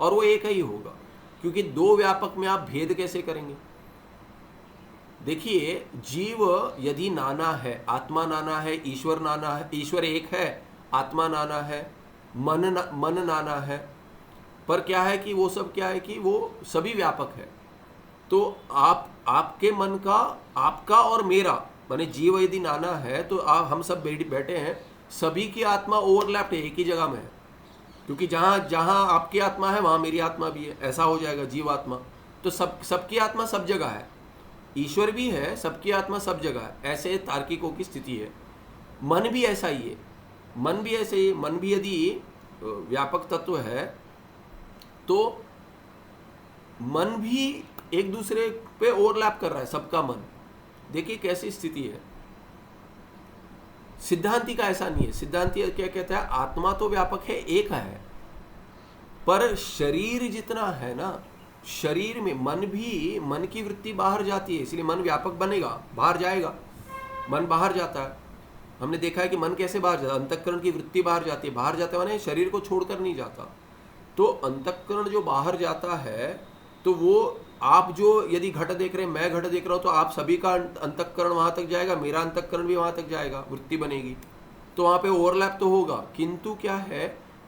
और वो एक ही होगा। क्योंकि दो व्यापक में आप भेद कैसे करेंगे। देखिए, जीव यदि नाना है, आत्मा नाना है, ईश्वर नाना है, ईश्वर एक है, आत्मा नाना है, मन नाना है, पर क्या है कि वो सब क्या है कि वो सभी व्यापक है। तो आपके मन का, आपका और मेरा, माने जीव यदि नाना है तो हम सब बैठे हैं, सभी की आत्मा ओवरलैप्ड है, एक ही जगह में है। क्योंकि जहाँ जहाँ आपकी आत्मा है वहाँ मेरी आत्मा भी है, ऐसा हो जाएगा जीवात्मा। तो सबकी आत्मा सब जगह है, ईश्वर भी है, सबकी आत्मा सब जगह है, ऐसे तार्किकों की स्थिति है। मन भी ऐसा ही है, मन भी ऐसे ही, मन भी यदि व्यापक तत्व है तो मन भी एक दूसरे पे ओवरलैप कर रहा है, सबका मन। देखिए कैसी स्थिति है। सिद्धांति का ऐसा नहीं है। सिद्धांति क्या कहता है, आत्मा तो व्यापक है, एक है, पर शरीर जितना है ना, शरीर में मन की वृत्ति बाहर जाती है, इसलिए मन व्यापक बनेगा, बाहर जाएगा। मन बाहर जाता है, हमने देखा है कि मन कैसे बाहर जाता है, अंतःकरण की वृत्ति बाहर जाती है। बाहर जाता है माने शरीर को छोड़कर नहीं जाता। तो अंतःकरण जो बाहर जाता है, तो वो आप जो यदि घट देख रहे हैं, मैं घट देख रहा हूँ, तो आप सभी का अंतःकरण वहाँ तक जाएगा, मेरा अंतःकरण भी वहाँ तक जाएगा, वृत्ति बनेगी, तो वहाँ पे ओवरलैप तो होगा। किंतु क्या है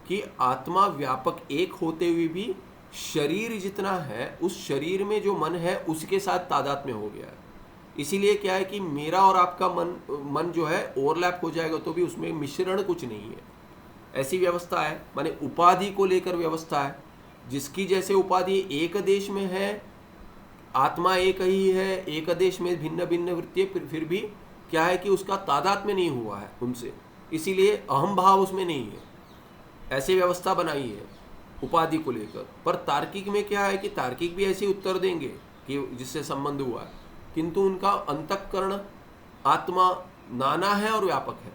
कि आत्मा व्यापक एक होते हुए भी शरीर जितना है उस शरीर में जो मन है उसके साथ तादात्म्य हो गया है। इसीलिए क्या है कि मेरा और आपका मन जो है ओवरलैप हो जाएगा तो भी उसमें मिश्रण कुछ नहीं है, ऐसी व्यवस्था है। माने उपाधि को लेकर व्यवस्था है, जिसकी जैसे उपाधि एक देश में है, आत्मा एक ही है, एक देश में भिन्न भिन्न वृत्ति, फिर भी क्या है कि उसका तादात्म्य नहीं हुआ है उनसे, इसीलिए अहम भाव उसमें नहीं है। ऐसी व्यवस्था बनाई है उपाधि को लेकर। पर तार्किक में क्या है कि तार्किक भी ऐसे उत्तर देंगे कि जिससे संबंध हुआ है, किंतु उनका अंतःकरण आत्मा नाना है और व्यापक है,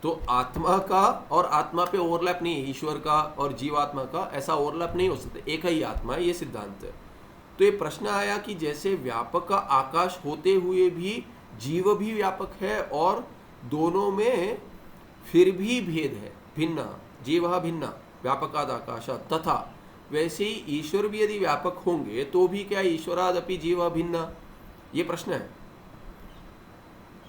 तो आत्मा का और आत्मा पे ओवरलैप नहीं है, ईश्वर का और जीवात्मा का ऐसा ओवरलैप नहीं हो सकता, एक ही आत्मा है, ये सिद्धांत है। तो ये प्रश्न आया कि जैसे व्यापक का आकाश होते हुए भी जीव भी व्यापक है और दोनों में फिर भी भेद है, भिन्न, जीव भिन्न व्यापकाद आकाश, तथा वैसे ही ईश्वर भी यदि व्यापक होंगे तो भी क्या ईश्वरादपि जीव भिन्न, ये प्रश्न है।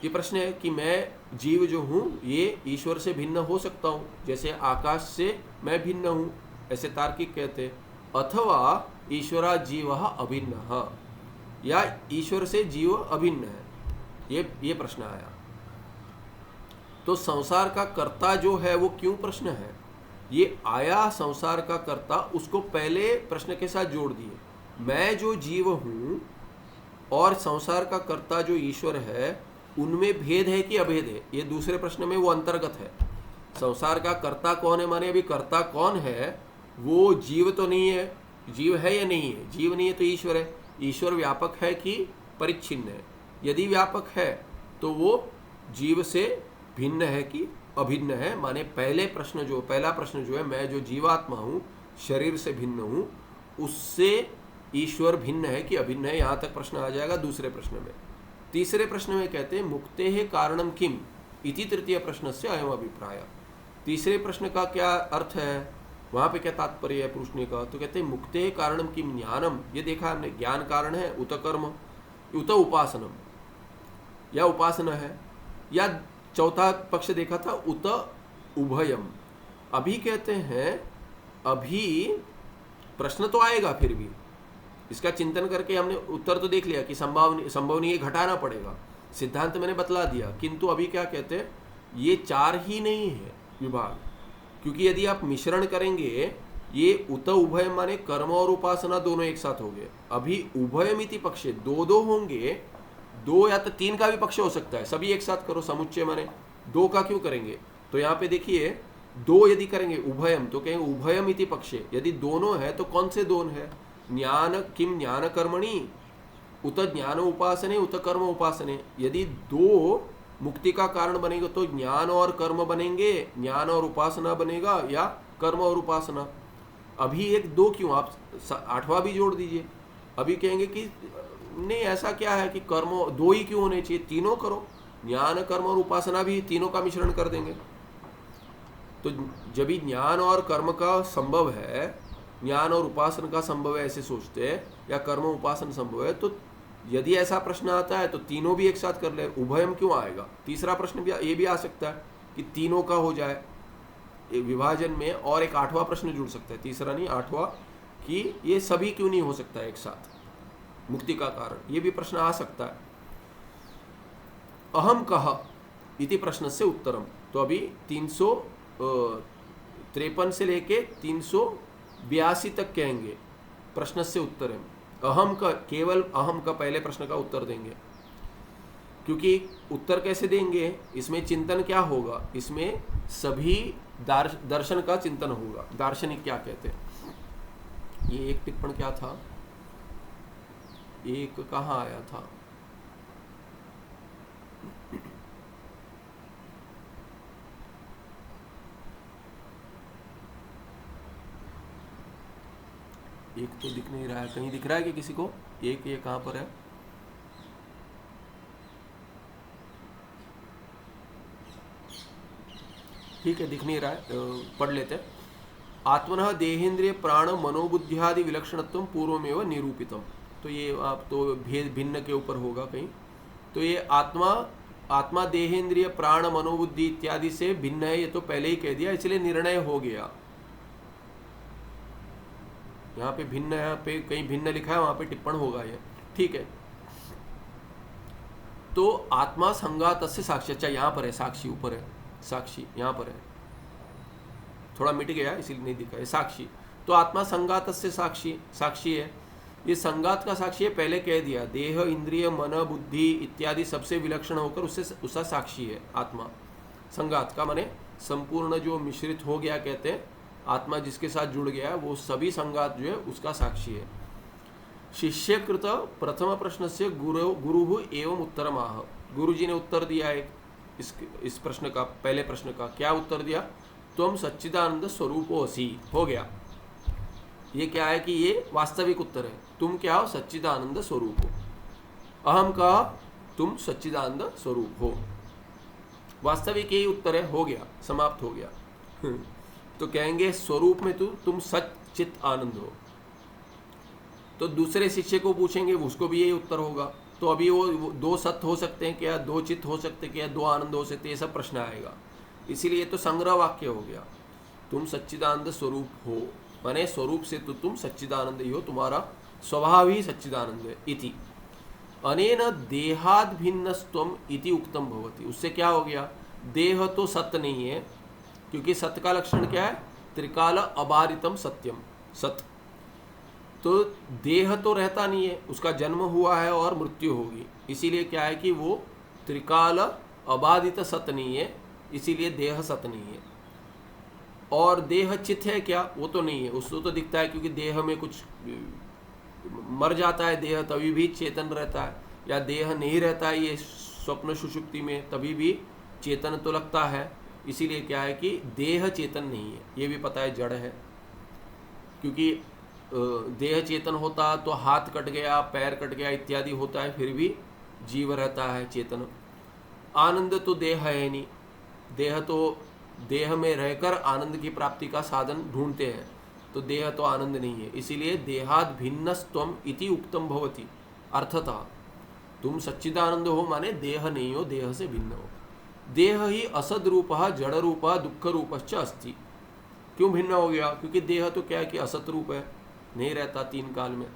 ये प्रश्न है कि मैं जीव जो हूँ ये ईश्वर से भिन्न हो सकता हूँ, जैसे आकाश से मैं भिन्न हूँ, ऐसे तार्किक कहते हैं। अथवा ईश्वरा जीव अभिन्न, या ईश्वर से जीव अभिन्न है, ये प्रश्न आया। तो संसार का कर्ता जो है वो क्यों प्रश्न है, ये आया संसार का कर्ता, उसको पहले प्रश्न के साथ जोड़ दिए। मैं जो जीव हूँ और संसार का कर्ता जो ईश्वर है, उनमें भेद है कि अभेद है, ये दूसरे प्रश्न में वो अंतर्गत है। संसार का कर्ता कौन है, माने अभी कर्ता कौन है, वो जीव तो नहीं है, जीव है या नहीं है, जीव नहीं है तो ईश्वर है। ईश्वर व्यापक है कि परिच्छिन्न है, यदि व्यापक है तो वो जीव से भिन्न है कि अभिन्न है। माने पहला प्रश्न जो है मैं जो जीवात्मा हूँ शरीर से भिन्न हूँ, उससे ईश्वर भिन्न है कि अभिन्न है, यहाँ तक प्रश्न आ जाएगा दूसरे प्रश्न में। तीसरे प्रश्न में कहते हैं मुक्तेः कारणम किम इति तृतीय प्रश्न से अयम अभिप्राय। तीसरे प्रश्न का क्या अर्थ है, वहाँ पे क्या तात्पर्य है पूछने का, तो कहते हैं मुक्तेः कारणम किम ज्ञानम, ये देखा हमने, ज्ञान कारण है, उत कर्म, उत उपासनम, या उपासना है, या चौथा पक्ष देखा था उत उभयम। अभी कहते हैं, अभी प्रश्न तो आएगा, फिर भी इसका चिंतन करके हमने उत्तर तो देख लिया कि संभव नहीं है, घटाना पड़ेगा, सिद्धांत मैंने बतला दिया। किंतु अभी क्या कहते हैं, ये चार ही नहीं है विभाग, क्योंकि यदि आप मिश्रण करेंगे, ये उत उभयम माने कर्म और उपासना दोनों एक साथ हो गए। अभी उभयमिति पक्षे दो होंगे, दो या तो तीन का भी पक्ष हो सकता है, सभी एक साथ करो, समुच्चय माने दो का क्यों करेंगे। तो यहाँ पे देखिए, दो यदि करेंगे उभयम तो कहेंगे उभयम इति पक्षे, यदि दोनों है तो कौन से दोनों है, ज्ञान किम ज्ञान कर्मणि उत ज्ञान उपासने उत कर्म उपासने। यदि दो मुक्ति का कारण बनेगा तो ज्ञान और कर्म बनेंगे, ज्ञान और उपासना बनेगा, या कर्म और उपासना। अभी एक दो क्यों, आप आठवां भी जोड़ दीजिए। अभी कहेंगे कि नहीं, ऐसा क्या है कि कर्म दो ही क्यों होने चाहिए, तीनों करो, ज्ञान कर्म और उपासना भी तीनों का मिश्रण कर देंगे। तो जब भी ज्ञान और कर्म का संभव है, ज्ञान और उपासना का संभव है ऐसे सोचते हैं, या कर्म उपासना संभव है, तो यदि ऐसा प्रश्न आता है तो तीनों भी एक साथ कर ले, उभयम क्यों आएगा। तीसरा प्रश्न भी ये भी आ सकता है कि तीनों का हो जाए विभाजन में, और एक आठवां प्रश्न जुड़ सकता है, तीसरा नहीं आठवां, कि ये सभी क्यों नहीं हो सकता एक साथ मुक्ति का कारण, ये भी प्रश्न आ सकता है। अहम कह इति प्रश्न से उत्तरम, तो अभी 353 से लेके 382 तक कहेंगे प्रश्न से उत्तर है। अहम का, केवल अहम का पहले प्रश्न का उत्तर देंगे, क्योंकि उत्तर कैसे देंगे, इसमें चिंतन क्या होगा, इसमें सभी दर्शन का चिंतन होगा, दार्शनिक क्या कहते हैं। ये एक टिप्पण क्या था, एक कहाँ आया था, एक तो दिख नहीं रहा है, कहीं दिख रहा है कि किसी को, एक ये कहाँ पर है, ठीक है दिख नहीं रहा है, पढ़ लेते हैं। आत्मनः देहेंद्रिय प्राण मनोबुद्धियादि विलक्षणत्व पूर्वमेव निरूपितम, तो ये आप तो भेद भिन्न के ऊपर होगा कहीं, तो ये आत्मा देहेंद्रिय प्राण मनोबुद्धि इत्यादि से भिन्न है, ये तो पहले ही कह दिया, इसलिए निर्णय हो गया। यहाँ पे भिन्न, यहाँ पे कहीं भिन्न लिखा है, वहाँ पे टिप्पण होगा ये, ठीक है। तो आत्मा संगात से साक्षी, अच्छा यहाँ पर है साक्षी, ऊपर है साक्षी, यहाँ पर है, थोड़ा मिट गया इसीलिए नहीं दिखा है साक्षी। तो आत्मा संगात से साक्षी, साक्षी है, ये संगात का साक्षी है, पहले कह दिया। देह, इंद्रिय, मन, बुद्धि इत्यादि सबसे विलक्षण होकर उसका साक्षी है आत्मा। संगात का माने संपूर्ण जो मिश्रित हो गया, कहते हैं आत्मा जिसके साथ जुड़ गया वो सभी संगात जो है उसका साक्षी है। शिष्यकृत प्रथम प्रश्न से गुरु एवं उत्तरम आह, गुरु जी ने उत्तर दिया एक इस प्रश्न का, पहले प्रश्न का क्या उत्तर दिया, तुम सच्चिदानंद स्वरूपो असि, हो गया। ये क्या है कि ये वास्तविक उत्तर है, तुम क्या हो, सच्चिदानंद स्वरूप हो। अहम का तुम सच्चिदानंद स्वरूप हो, वास्तविक यही उत्तर है, हो गया, समाप्त हो गया। तो कहेंगे स्वरूप में तुम सच्चित आनंद हो। तो दूसरे शिष्य को पूछेंगे, उसको भी यही उत्तर होगा। तो अभी वो दो सत्य हो सकते हैं क्या, दो चित्त हो सकते हैं क्या, दो आनंद हो सकते हैं, ये सब प्रश्न आएगा। इसीलिए तो संग्रह वाक्य हो गया, तुम सच्चिदानंद स्वरूप हो, माने स्वरूप से तो तुम सच्चिदानंद ही हो, तुम्हारा स्वभाव ही सच्चिदानंद है। इति अनेन देहाद भिन्नस्त्वम इति उक्तम भवति, उससे क्या हो गया, देह तो सत्य नहीं है, क्योंकि सत्य का लक्षण क्या है, त्रिकाल अबारितम सत्यम, सत्य। तो देह तो रहता नहीं है, उसका जन्म हुआ है और मृत्यु होगी, इसीलिए क्या है कि वो त्रिकाल अबाधित सत्य नहीं है, इसीलिए देह सत्य नहीं है। और देह चित्त है क्या, वो तो नहीं है, उसको तो दिखता है, क्योंकि देह में कुछ मर जाता है देह तभी भी चेतन रहता है, या देह नहीं रहता है ये स्वप्न सुषुप्ति में तभी भी चेतन तो लगता है। इसीलिए क्या है कि देह चेतन नहीं है, ये भी पता है जड़ है, क्योंकि देह चेतन होता तो हाथ कट गया, पैर कट गया इत्यादि होता है, फिर भी जीव रहता है चेतन। आनंद तो देह है नहीं, देह तो देह में रहकर आनंद की प्राप्ति का साधन ढूंढते हैं, तो देह तो आनंद नहीं है, इसीलिए देहाद भिन्नस्त्वम इति उक्तम भवति, अर्थतः तुम सच्चिदानंद हो माने देह नहीं हो, देह से भिन्न हो। देह ही असद रूप जड़ रूप दुख रूपश्च अस्ति, क्यों भिन्न हो गया, क्योंकि देह तो क्या है कि असत रूप है, नहीं रहता तीन काल में,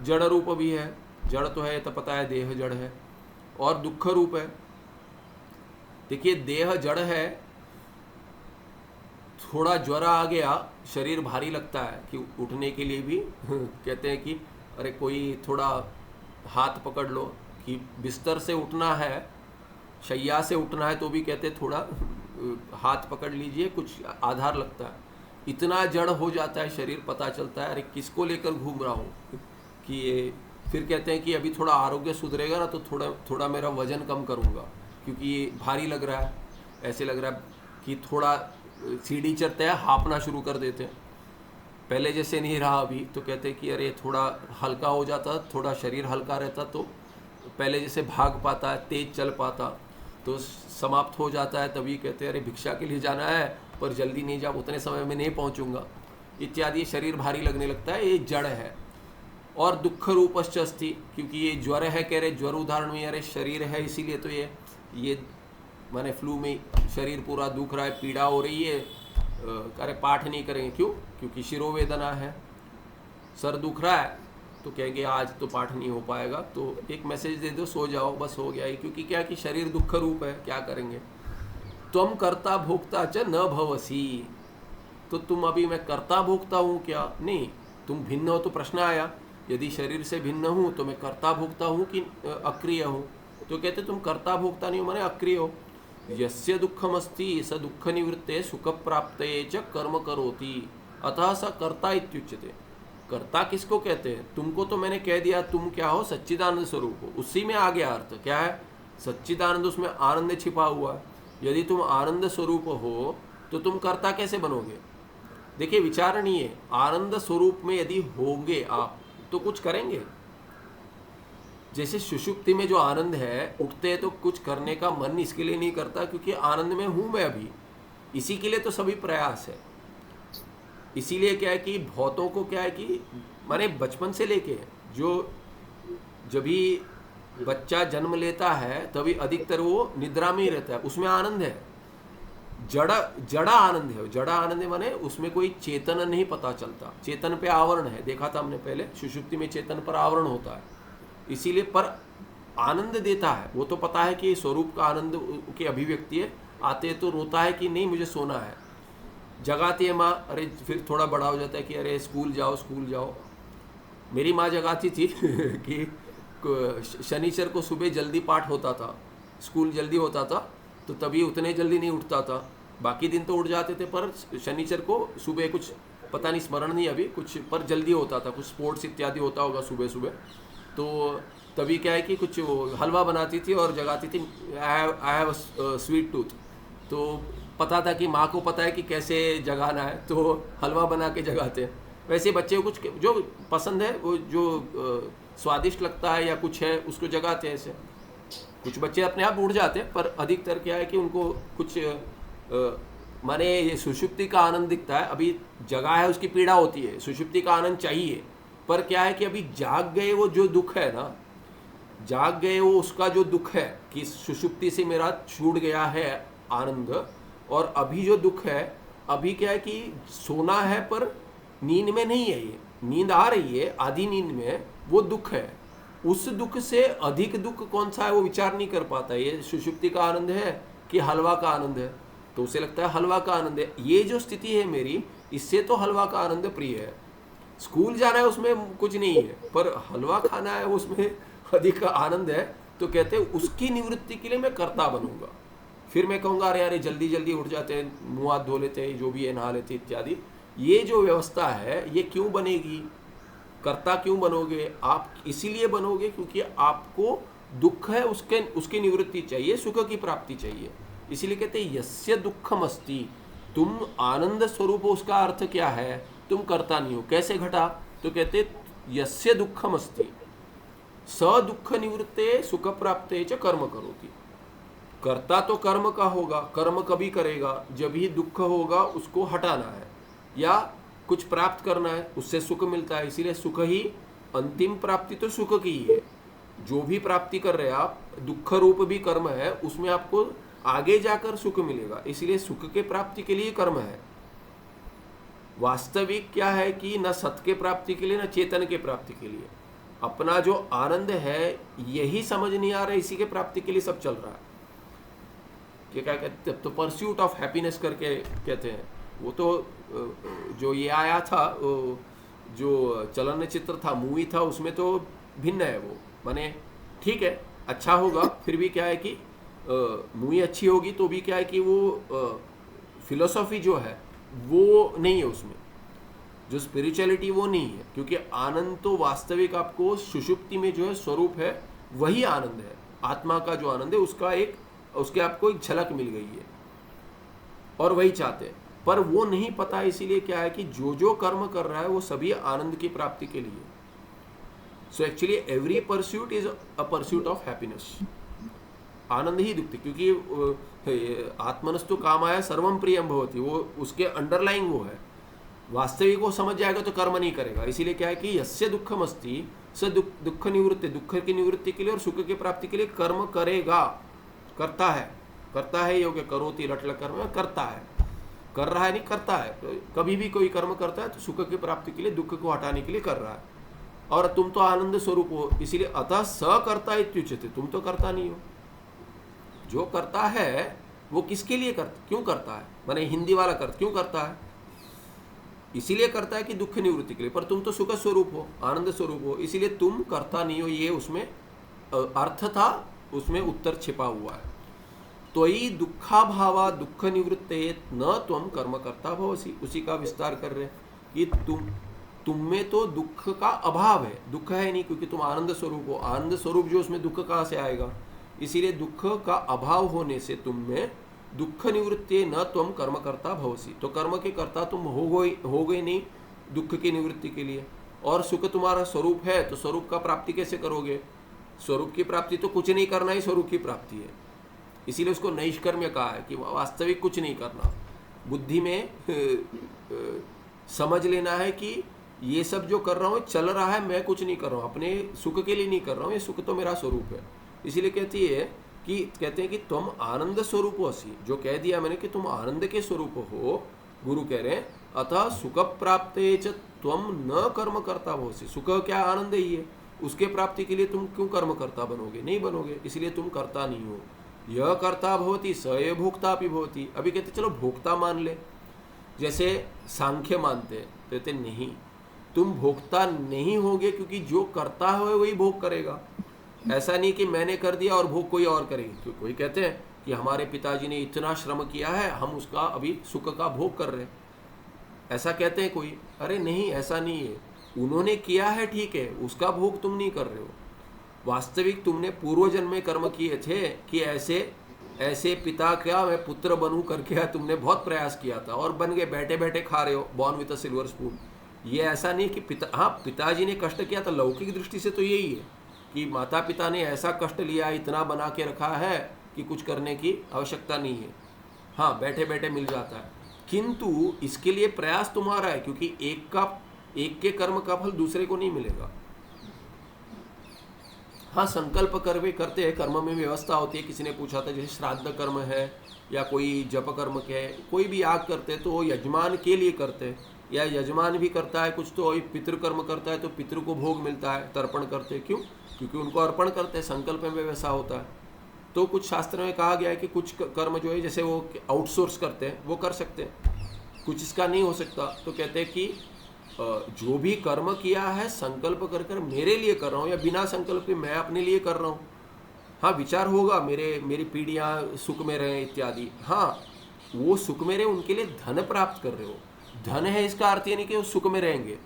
जड़ रूप भी है, जड़ तो है तो पता है देह जड़ है, और दुख रूप है। देखिए देह जड़ है, थोड़ा ज्वर आ गया शरीर भारी लगता है कि उठने के लिए भी कहते हैं कि अरे कोई थोड़ा हाथ पकड़ लो, कि बिस्तर से उठना है, शैया से उठना है तो भी कहते थोड़ा हाथ पकड़ लीजिए, कुछ आधार लगता है। इतना जड़ हो जाता है शरीर, पता चलता है अरे किसको लेकर घूम रहा हूँ, कि ये फिर कहते हैं कि अभी थोड़ा आरोग्य सुधरेगा ना तो थोड़ा थोड़ा मेरा वजन कम करूँगा, क्योंकि ये भारी लग रहा है, ऐसे लग रहा है कि थोड़ा सीढ़ी चढ़ते हैं हाँपना शुरू कर देते हैं, पहले जैसे नहीं रहा अभी, तो कहते हैं कि अरे थोड़ा हल्का हो जाता, थोड़ा शरीर हल्का रहता तो पहले जैसे भाग पाता है, तेज चल पाता, तो समाप्त हो जाता है, तभी कहते हैं अरे भिक्षा के लिए जाना है पर जल्दी नहीं जा, उतने समय में नहीं पहुंचूंगा इत्यादि, शरीर भारी लगने लगता है, ये जड़ है। और दुख रूपश्च अस्ति, क्योंकि ये ज्वर है, कह रहे ज्वर उदाहरण में अरे शरीर है, इसीलिए तो ये माने फ्लू में शरीर पूरा दुख रहा है, पीड़ा हो रही है, अरे पाठ नहीं करेंगे, क्यों, क्योंकि शिरोवेदना है, सर दुख रहा है, तो कहेंगे आज तो पाठ नहीं हो पाएगा, तो एक मैसेज दे दो सो जाओ, बस हो गया। क्योंकि क्या कि शरीर दुख रूप है, क्या करेंगे। त्वम कर्ता भोक्ता च न भवसी, तो तुम अभी मैं कर्ता भोक्ता हूँ क्या, नहीं, तुम भिन्न हो, तो प्रश्न आया यदि शरीर से भिन्न हूँ तो मैं कर्ता भोक्ता हूँ कि अक्रिय हूँ, तो कहते तुम कर्ता भोक्ता नहीं हो माने अक्रिय हो। यस्य दुःखमस्ति स दुःख निवृत्ते सुख प्राप्तये च कर्म करोति अतः स कर्ता इत्युच्यते। कर्ता किसको कहते हैं, तुमको तो मैंने कह दिया तुम क्या हो, सच्चिदानंद स्वरूप हो, उसी में आ गया अर्थ क्या है, सच्चिदानंद, उसमें आनंद छिपा हुआ है। यदि तुम आनंद स्वरूप हो तो तुम कर्ता कैसे बनोगे। देखिए विचारणीय है, आनंद स्वरूप में यदि होंगे आप तो कुछ करेंगे। जैसे सुषुप्ति में जो आनंद है, उठते हैं तो कुछ करने का मन इसके लिए नहीं करता क्योंकि आनंद में हूं मैं अभी, इसी के लिए तो सभी प्रयास है। इसीलिए क्या है कि भौतों को क्या है कि माने बचपन से लेके जो जब भी बच्चा जन्म लेता है तभी अधिकतर वो निद्रा में ही रहता है, उसमें आनंद है। जड़ा जड़ा आनंद है। जड़ा आनंद माने उसमें कोई चेतन नहीं पता चलता, चेतन पे आवरण है, देखा था हमने पहले, सुषुप्ति में चेतन पर आवरण होता है, इसीलिए पर आनंद देता है। वो तो पता है कि स्वरूप का आनंद की अभिव्यक्ति है, आते तो रोता है कि नहीं मुझे सोना है, जगाती है माँ, अरे फिर थोड़ा बड़ा हो जाता है कि अरे स्कूल जाओ स्कूल जाओ। मेरी माँ जगाती थी कि शनिचर को सुबह जल्दी पाठ होता था, स्कूल जल्दी होता था, तो तभी उतने जल्दी नहीं उठता था, बाकी दिन तो उठ जाते थे, पर शनिचर को सुबह कुछ पता नहीं, स्मरण नहीं अभी कुछ, पर जल्दी होता था, कुछ स्पोर्ट्स इत्यादि होता होगा सुबह सुबह, तो तभी क्या है कि कुछ हलवा बनाती थी और जगाती थी, आई हैव स्वीट टूथ। तो पता था कि माँ को पता है कि कैसे जगाना है, तो हलवा बना के जगाते हैं। वैसे बच्चे को कुछ जो पसंद है, वो जो स्वादिष्ट लगता है या कुछ है, उसको जगाते हैं। ऐसे कुछ बच्चे अपने आप उठ जाते हैं, पर अधिकतर क्या है कि उनको कुछ माने ये सुषुप्ति का आनंद दिखता है, अभी जगा है उसकी पीड़ा होती है, सुषुप्ति का आनंद चाहिए, पर क्या है कि अभी जाग गए वो जो दुख है ना, जाग गए वो उसका जो दुख है कि सुषुप्ति से मेरा छूट गया है आनंद, और अभी जो दुख है, अभी क्या है कि सोना है पर नींद में नहीं है, ये नींद आ रही है आधी नींद में, वो दुख है। उस दुख से अधिक दुख कौन सा है वो विचार नहीं कर पाता, ये सुषुप्ति का आनंद है कि हलवा का आनंद है, तो उसे लगता है हलवा का आनंद है। ये जो स्थिति है मेरी, इससे तो हलवा का आनंद प्रिय है। स्कूल जाना है उसमें कुछ नहीं है, पर हलवा खाना है उसमें अधिक आनंद है, तो कहते हैं उसकी निवृत्ति के लिए मैं कर्ता बनूंगा। फिर मैं कहूँगा अरे अरे जल्दी जल्दी उठ जाते हैं, मुँह हाथ धो लेते हैं, जो भी है नहा लेते इत्यादि। ये जो व्यवस्था है ये क्यों बनेगी, कर्ता क्यों बनोगे आप? इसीलिए बनोगे क्योंकि आपको दुख है उसकी निवृत्ति चाहिए, सुख की प्राप्ति चाहिए। इसीलिए कहते हैं यस्य दुखम अस्ति, तुम आनंद स्वरूप हो, उसका अर्थ क्या है, तुम कर्ता नहीं हो। कैसे घटा, तो कहते यस्य दुखम अस्ति स दुख निवृत्ते सुख प्राप्ते च कर्म करोति। कर्ता तो कर्म का होगा, कर्म कभी करेगा जब ही दुख होगा उसको हटाना है या कुछ प्राप्त करना है, उससे सुख मिलता है। इसीलिए सुख ही अंतिम प्राप्ति तो सुख की ही है। जो भी प्राप्ति कर रहे हैं आप, दुख रूप भी कर्म है, उसमें आपको आगे जाकर सुख मिलेगा, इसलिए सुख के प्राप्ति के लिए कर्म है। वास्तविक क्या है कि न सत के प्राप्ति के लिए न चेतन के प्राप्ति के लिए, अपना जो आनंद है यही समझ नहीं आ रहा है, इसी के प्राप्ति के लिए सब चल रहा है। क्या कहते हैं, तो परस्यूट ऑफ हैप्पीनेस करके कहते हैं। वो तो जो ये आया था, जो चलनचित्र था, मूवी था, उसमें तो भिन्न है वो, माने ठीक है अच्छा होगा, फिर भी क्या है कि मूवी अच्छी होगी तो भी क्या है कि वो फिलोसॉफी जो है वो नहीं है उसमें, जो स्पिरिचुअलिटी वो नहीं है, क्योंकि आनंद तो वास्तविक आपको सुषुप्ति में जो है स्वरूप है वही आनंद है। आत्मा का जो आनंद है उसका उसके आपको एक झलक मिल गई है और वही चाहते हैं, पर वो नहीं पता। इसीलिए क्या है कि जो जो कर्म कर रहा है वो सभी आनंद की प्राप्ति के लिए। So actually every pursuit is a pursuit of happiness, आनंद ही दुखती, क्योंकि आत्मनस्तु कामाय सर्वम प्रियम भवति, वो उसके अंडरलाइंग वो है। वास्तविक वो समझ जाएगा तो कर्म नहीं करेगा। इसीलिए क्या है कि यस्य दुखम अस्ति स दुख निवृत्ति, दुख की निवृत्ति के लिए और सुख की प्राप्ति के लिए कर्म करेगा, करता है योग्य करोति लट कर्म, करता है, कर रहा है नहीं करता है। तो कभी भी कोई कर्म करता है तो सुख की प्राप्ति के लिए, दुख को हटाने के लिए कर रहा है। और तुम तो आनंद स्वरूप हो, इसीलिए अतः स करता इत्युच्यते, तुम तो करता नहीं हो। जो करता है वो किसके लिए क्यों करता है, माने हिंदी वाला क्यों करता है, इसीलिए करता है कि दुख निवृत्ति के लिए, पर तुम तो सुख स्वरूप हो, आनंद स्वरूप हो, इसीलिए तुम करता नहीं हो। ये उसमें अर्थ था, उसमें उत्तर छिपा हुआ है। त्वयि दुखाभावा दुख निवृत्ते न त्वम कर्म करता भवसि, उसी का विस्तार कर रहे कि तुम में तो दुख का अभाव है, दुख है नहीं, क्योंकि तुम आनंद स्वरूप हो। आनंद स्वरूप जो उसमें दुख कहाँ से आएगा, इसीलिए दुख का अभाव होने से तुम में दुख निवृत्ति न त्वम कर्म करता भवसि, तो कर्म के कर्ता तुम हो गए नहीं दुख की निवृत्ति के लिए। और सुख तुम्हारा स्वरूप है, तो स्वरूप का प्राप्ति कैसे करोगे? स्वरूप की प्राप्ति तो कुछ नहीं करना ही स्वरूप की प्राप्ति है, इसीलिए उसको नैष्कर्म्य कहा है कि वास्तविक कुछ नहीं करना। बुद्धि में समझ लेना है कि ये सब जो कर रहा हूँ चल रहा है, मैं कुछ नहीं कर रहा हूँ, अपने सुख के लिए नहीं कर रहा हूँ, ये सुख तो मेरा स्वरूप है। इसीलिए कहती है कि कहते हैं कि तुम आनंद स्वरूप असी, जो कह दिया मैंने कि तुम आनंद के स्वरूप हो, गुरु कह रहे हैं अतः सुख प्राप्त तुम न कर्म करता भवसी। सुख क्या, आनंद ही है, उसके प्राप्ति के लिए तुम क्यों कर्म करता बनोगे, नहीं बनोगे, इसलिए तुम करता नहीं हो। यह कर्ता भवती स एव भोक्ता भी भवती। अभी कहते चलो भोक्ता मान ले, जैसे सांख्य मानते हैं, कहते नहीं, तुम भोक्ता नहीं होगे, क्योंकि जो करता है वही भोग करेगा। ऐसा नहीं कि मैंने कर दिया और भोग कोई और करेगी। क्योंकि कोई कहते हैं कि हमारे पिताजी ने इतना श्रम किया है, हम उसका अभी सुख का भोग कर रहे हैं, ऐसा कहते हैं कोई। अरे नहीं, ऐसा नहीं है, उन्होंने किया है ठीक है, उसका भोग तुम नहीं कर रहे हो। वास्तविक तुमने पूर्व जन्म में कर्म किए थे कि ऐसे ऐसे पिता क्या मैं पुत्र बनूं करके तुमने बहुत प्रयास किया था और बन गए, बैठे बैठे खा रहे हो, born with a silver spoon. ये ऐसा नहीं कि हाँ पिताजी ने कष्ट किया था, लौकिक दृष्टि से तो यही है कि माता पिता ने ऐसा कष्ट लिया, इतना बना के रखा है कि कुछ करने की आवश्यकता नहीं है, हाँ बैठे बैठे मिल जाता है। किंतु इसके लिए प्रयास तुम्हारा है, क्योंकि एक के कर्म का फल दूसरे को नहीं मिलेगा। हाँ संकल्प करते हैं, कर्म में व्यवस्था होती है। किसी ने पूछा था जैसे श्राद्ध कर्म है या कोई जप कर्म के, कोई भी याग करते हैं तो वो यजमान के लिए करते हैं, या यजमान भी करता है कुछ, तो पितृकर्म करता है तो पितृ को भोग मिलता है, तर्पण करते हैं। क्यों? क्योंकि उनको अर्पण करते हैं, संकल्प में वैसा होता है। तो कुछ शास्त्र में कहा गया है कि कुछ कर्म जो है जैसे वो आउटसोर्स करते हैं वो कर सकते हैं, कुछ इसका नहीं हो सकता। तो कहते हैं कि जो भी कर्म किया है संकल्प कर कर मेरे लिए कर रहा हूँ, या बिना संकल्प के मैं अपने लिए कर रहा हूँ। हाँ विचार होगा मेरी पीढ़ियाँ सुख में रहें इत्यादि, हाँ वो सुख में रहे, उनके लिए धन प्राप्त कर रहे हो। धन है इसका अर्थ ये नहीं कि वो सुख में रहेंगे,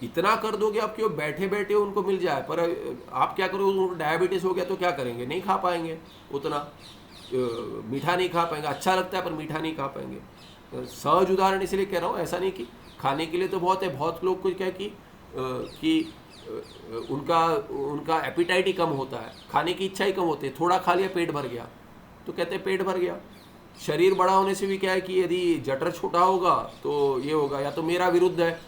इतना कर दोगे आप कि वो बैठे बैठे उनको मिल जाए। पर आप क्या करोगे, उनको डायबिटीज़ हो गया तो क्या करेंगे, नहीं खा पाएंगे, उतना मीठा नहीं खा पाएंगे। अच्छा लगता है पर मीठा नहीं खा पाएंगे। सहज उदाहरण इसलिए कह रहा हूँ, ऐसा नहीं कि खाने के लिए तो बहुत है, बहुत लोग को क्या कि उनका एपिटाइट ही कम होता है, खाने की इच्छा ही कम होती है, थोड़ा खा लिया पेट भर गया, तो कहते हैं पेट भर गया। शरीर बड़ा होने से भी क्या है कि यदि जठर छोटा होगा तो ये होगा, या तो मेरा विरुद्ध है,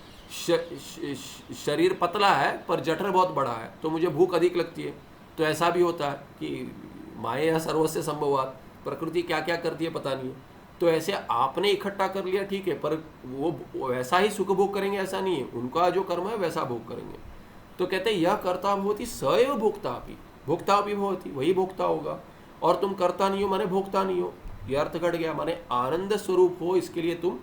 शरीर पतला है पर जठर बहुत बड़ा है तो मुझे भूख अधिक लगती है। तो ऐसा भी होता है कि माया सर्वस्य संभवात, प्रकृति क्या क्या करती है पता नहीं है। तो ऐसे आपने इकट्ठा कर लिया ठीक है, पर वो वैसा ही सुख भोग करेंगे ऐसा नहीं है, उनका जो कर्म है वैसा भोग करेंगे। तो कहते हैं यह कर्ता भवति स एव भोक्ता भी भवति, वही भोक्ता होगा। और तुम करता नहीं हो माने भोक्ता नहीं हो, यह अर्थ घट गया। माने आनंद स्वरूप हो, इसके लिए तुम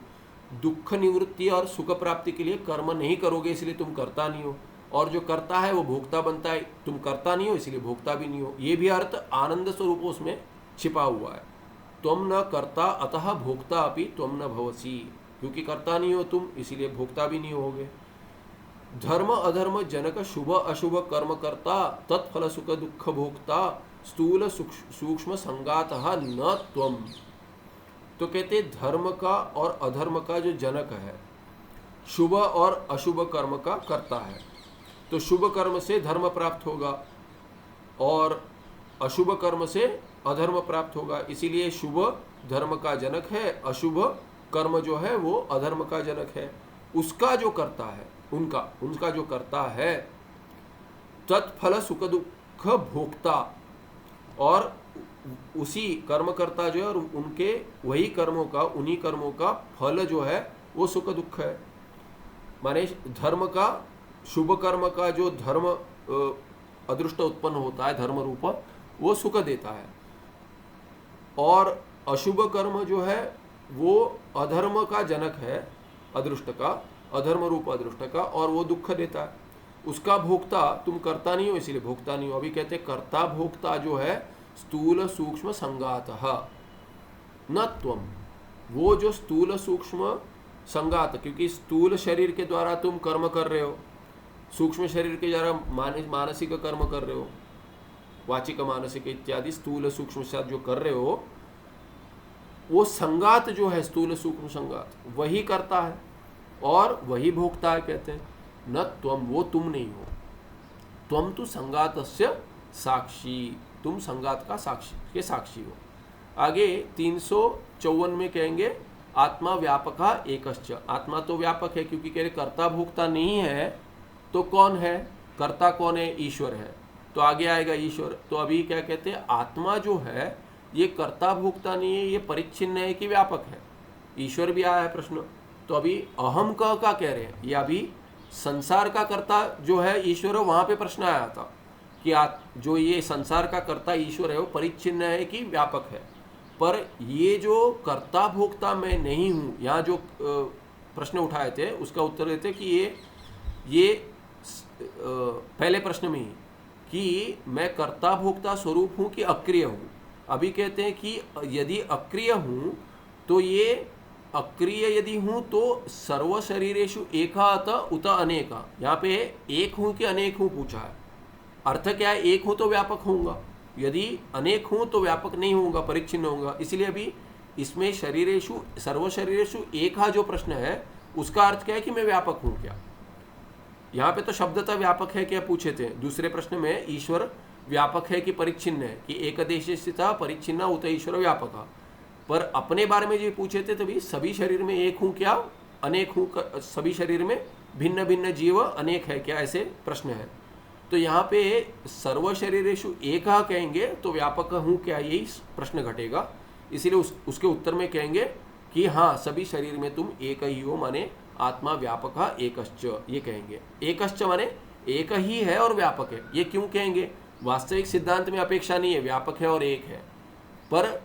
दुख निवृत्ति और सुख प्राप्ति के लिए कर्म नहीं करोगे, इसलिए तुम करता नहीं हो। और जो करता है वो भोक्ता बनता है, तुम करता नहीं हो इसलिए भोक्ता भी नहीं हो। ये भी अर्थ आनंद स्वरूप उसमें छिपा हुआ है। तुम न करता अतः भोक्ता अपि तुम न भवसी, क्योंकि करता नहीं हो तुम इसीलिए भोक्ता भी नहीं होगे। धर्म अधर्म जनक शुभ अशुभ कर्म करता तत्फल सुख दुख भोक्ता स्थूल सूक्ष्म संगातः न त्वम। तो कहते धर्म का और अधर्म का जो जनक है, शुभ और अशुभ कर्म का करता है, तो शुभ कर्म से धर्म प्राप्त होगा और अशुभ कर्म से अधर्म प्राप्त होगा। इसीलिए शुभ धर्म का जनक है, अशुभ कर्म जो है वो अधर्म का जनक है। उसका जो करता है, उनका जो करता है, तत्फल सुख दुख भोक्ता, और उसी कर्मकर्ता जो है और उनके वही कर्मों का, उन्हीं कर्मों का फल जो है वो सुख दुख है। माने धर्म का, शुभ कर्म का जो धर्म अदृष्ट उत्पन्न होता है धर्म रूप, वो सुख देता है, और अशुभ कर्म जो है वो अधर्म का जनक है, अदृष्ट का, अधर्म रूप अदृष्ट का, और वो दुख देता है। उसका भोक्ता तुम करता नहीं हो इसलिए भोक्ता नहीं हो। अभी कहते कर्ता भोक्ता जो है स्थूल सूक्ष्म संगातः न त्वम, वो जो स्थूल सूक्ष्म संगात, क्योंकि स्थूल शरीर के द्वारा तुम कर्म कर रहे हो, सूक्ष्म शरीर के द्वारा मानसिक कर्म कर रहे हो, वाचिक मानसिक इत्यादि स्थूल सूक्ष्म साथ जो कर रहे हो, वो संगात जो है स्थूल सूक्ष्म संगात वही करता है और वही भोगता है। कहते हैं न त्वम, वो तुम नहीं हो, त्वम तो संगातस्य साक्षी, तुम संगात का साक्षी हो। आगे 354 में कहेंगे आत्मा व्यापका एकश्च, आत्मा तो व्यापक है, क्योंकि कह रहे कर्ता भोक्ता नहीं है तो कौन है, कर्ता कौन है, ईश्वर है। तो आगे आएगा ईश्वर। तो अभी क्या कहते हैं, आत्मा जो है ये कर्ता भोक्ता नहीं है, ये परिच्छिन्न है कि व्यापक है। ईश्वर भी आया है प्रश्न। तो अभी अहम का कह रहे हैं, ये अभी संसार का कर्ता जो है ईश्वर है, वहां पे प्रश्न आया था कि जो ये संसार का कर्ता ईश्वर है वो परिच्छिन्न है कि व्यापक है। पर ये जो कर्ता भोक्ता मैं नहीं हूँ, यहाँ जो प्रश्न उठाए थे उसका उत्तर देते कि ये पहले प्रश्न में ही कि मैं कर्ता भोक्ता स्वरूप हूँ कि अक्रिय हूँ। अभी कहते हैं कि यदि अक्रिय हूँ तो ये अक्रिय यदि हूँ तो सर्व शरीरेषु एका अत उत अनेका, यहाँ पे एक हूँ कि अनेक हूँ पूछा है। अर्थ क्या है, एक हूँ तो व्यापक होऊंगा, यदि अनेक हूँ तो व्यापक नहीं होऊंगा, परिच्छिन्न होऊंगा। इसलिए अभी इसमें शरीरेषु सर्व शरीरेषु एका जो प्रश्न है उसका अर्थ क्या है कि मैं व्यापक हूँ क्या। यहाँ पे तो शब्दतः व्यापक है क्या पूछे थे, दूसरे प्रश्न में ईश्वर व्यापक है कि परिच्छिन्न है, कि एक देश स्थित परिच्छिन्न उत ईश्वर व्यापक। पर अपने बारे में जो पूछे थे तभी सभी शरीर में एक हूँ क्या, अनेक हूँ, सभी शरीर में भिन्न भिन्न जीव अनेक है क्या, ऐसे प्रश्न है। तो यहाँ पे सर्व शरीरेषु एक कहेंगे तो व्यापक हूँ क्या, यही प्रश्न घटेगा। इसीलिए उसके उत्तर में कहेंगे कि हाँ सभी शरीर में तुम एक ही हो, माने आत्मा व्यापक एकश्च, ये कहेंगे। एकश्च माने एक ही है और व्यापक है, ये क्यों कहेंगे, वास्तविक सिद्धांत में अपेक्षा नहीं है, व्यापक है और एक है। पर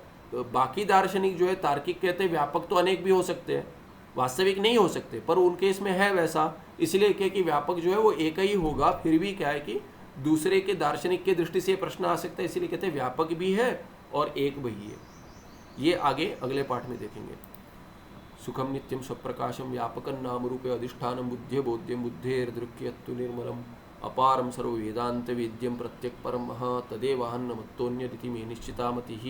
बाकी दार्शनिक जो है तार्किक कहते हैं व्यापक तो अनेक भी हो सकते हैं, वास्तविक नहीं हो सकते, पर उनके इसमें है वैसा, इसलिए कहे कि व्यापक जो है वो एक ही होगा। फिर भी क्या है कि दूसरे के दार्शनिक के दृष्टि से प्रश्न आ सकता है, इसलिए कहते हैं व्यापक भी है और एक भी है। ये आगे अगले पाठ में देखेंगे। सुखम नित्यम स्वप्रकाशम व्यापकं नाम रूपे अधिष्ठानम बुद्धे बोध्यम बुद्धेर्दृक्यत्तु निर्मलम अपारम सर्व वेदांत वेद्यम प्रत्यक परम तदेवाहन्न मत्तोन्यदिति मे निश्चिता मतिः।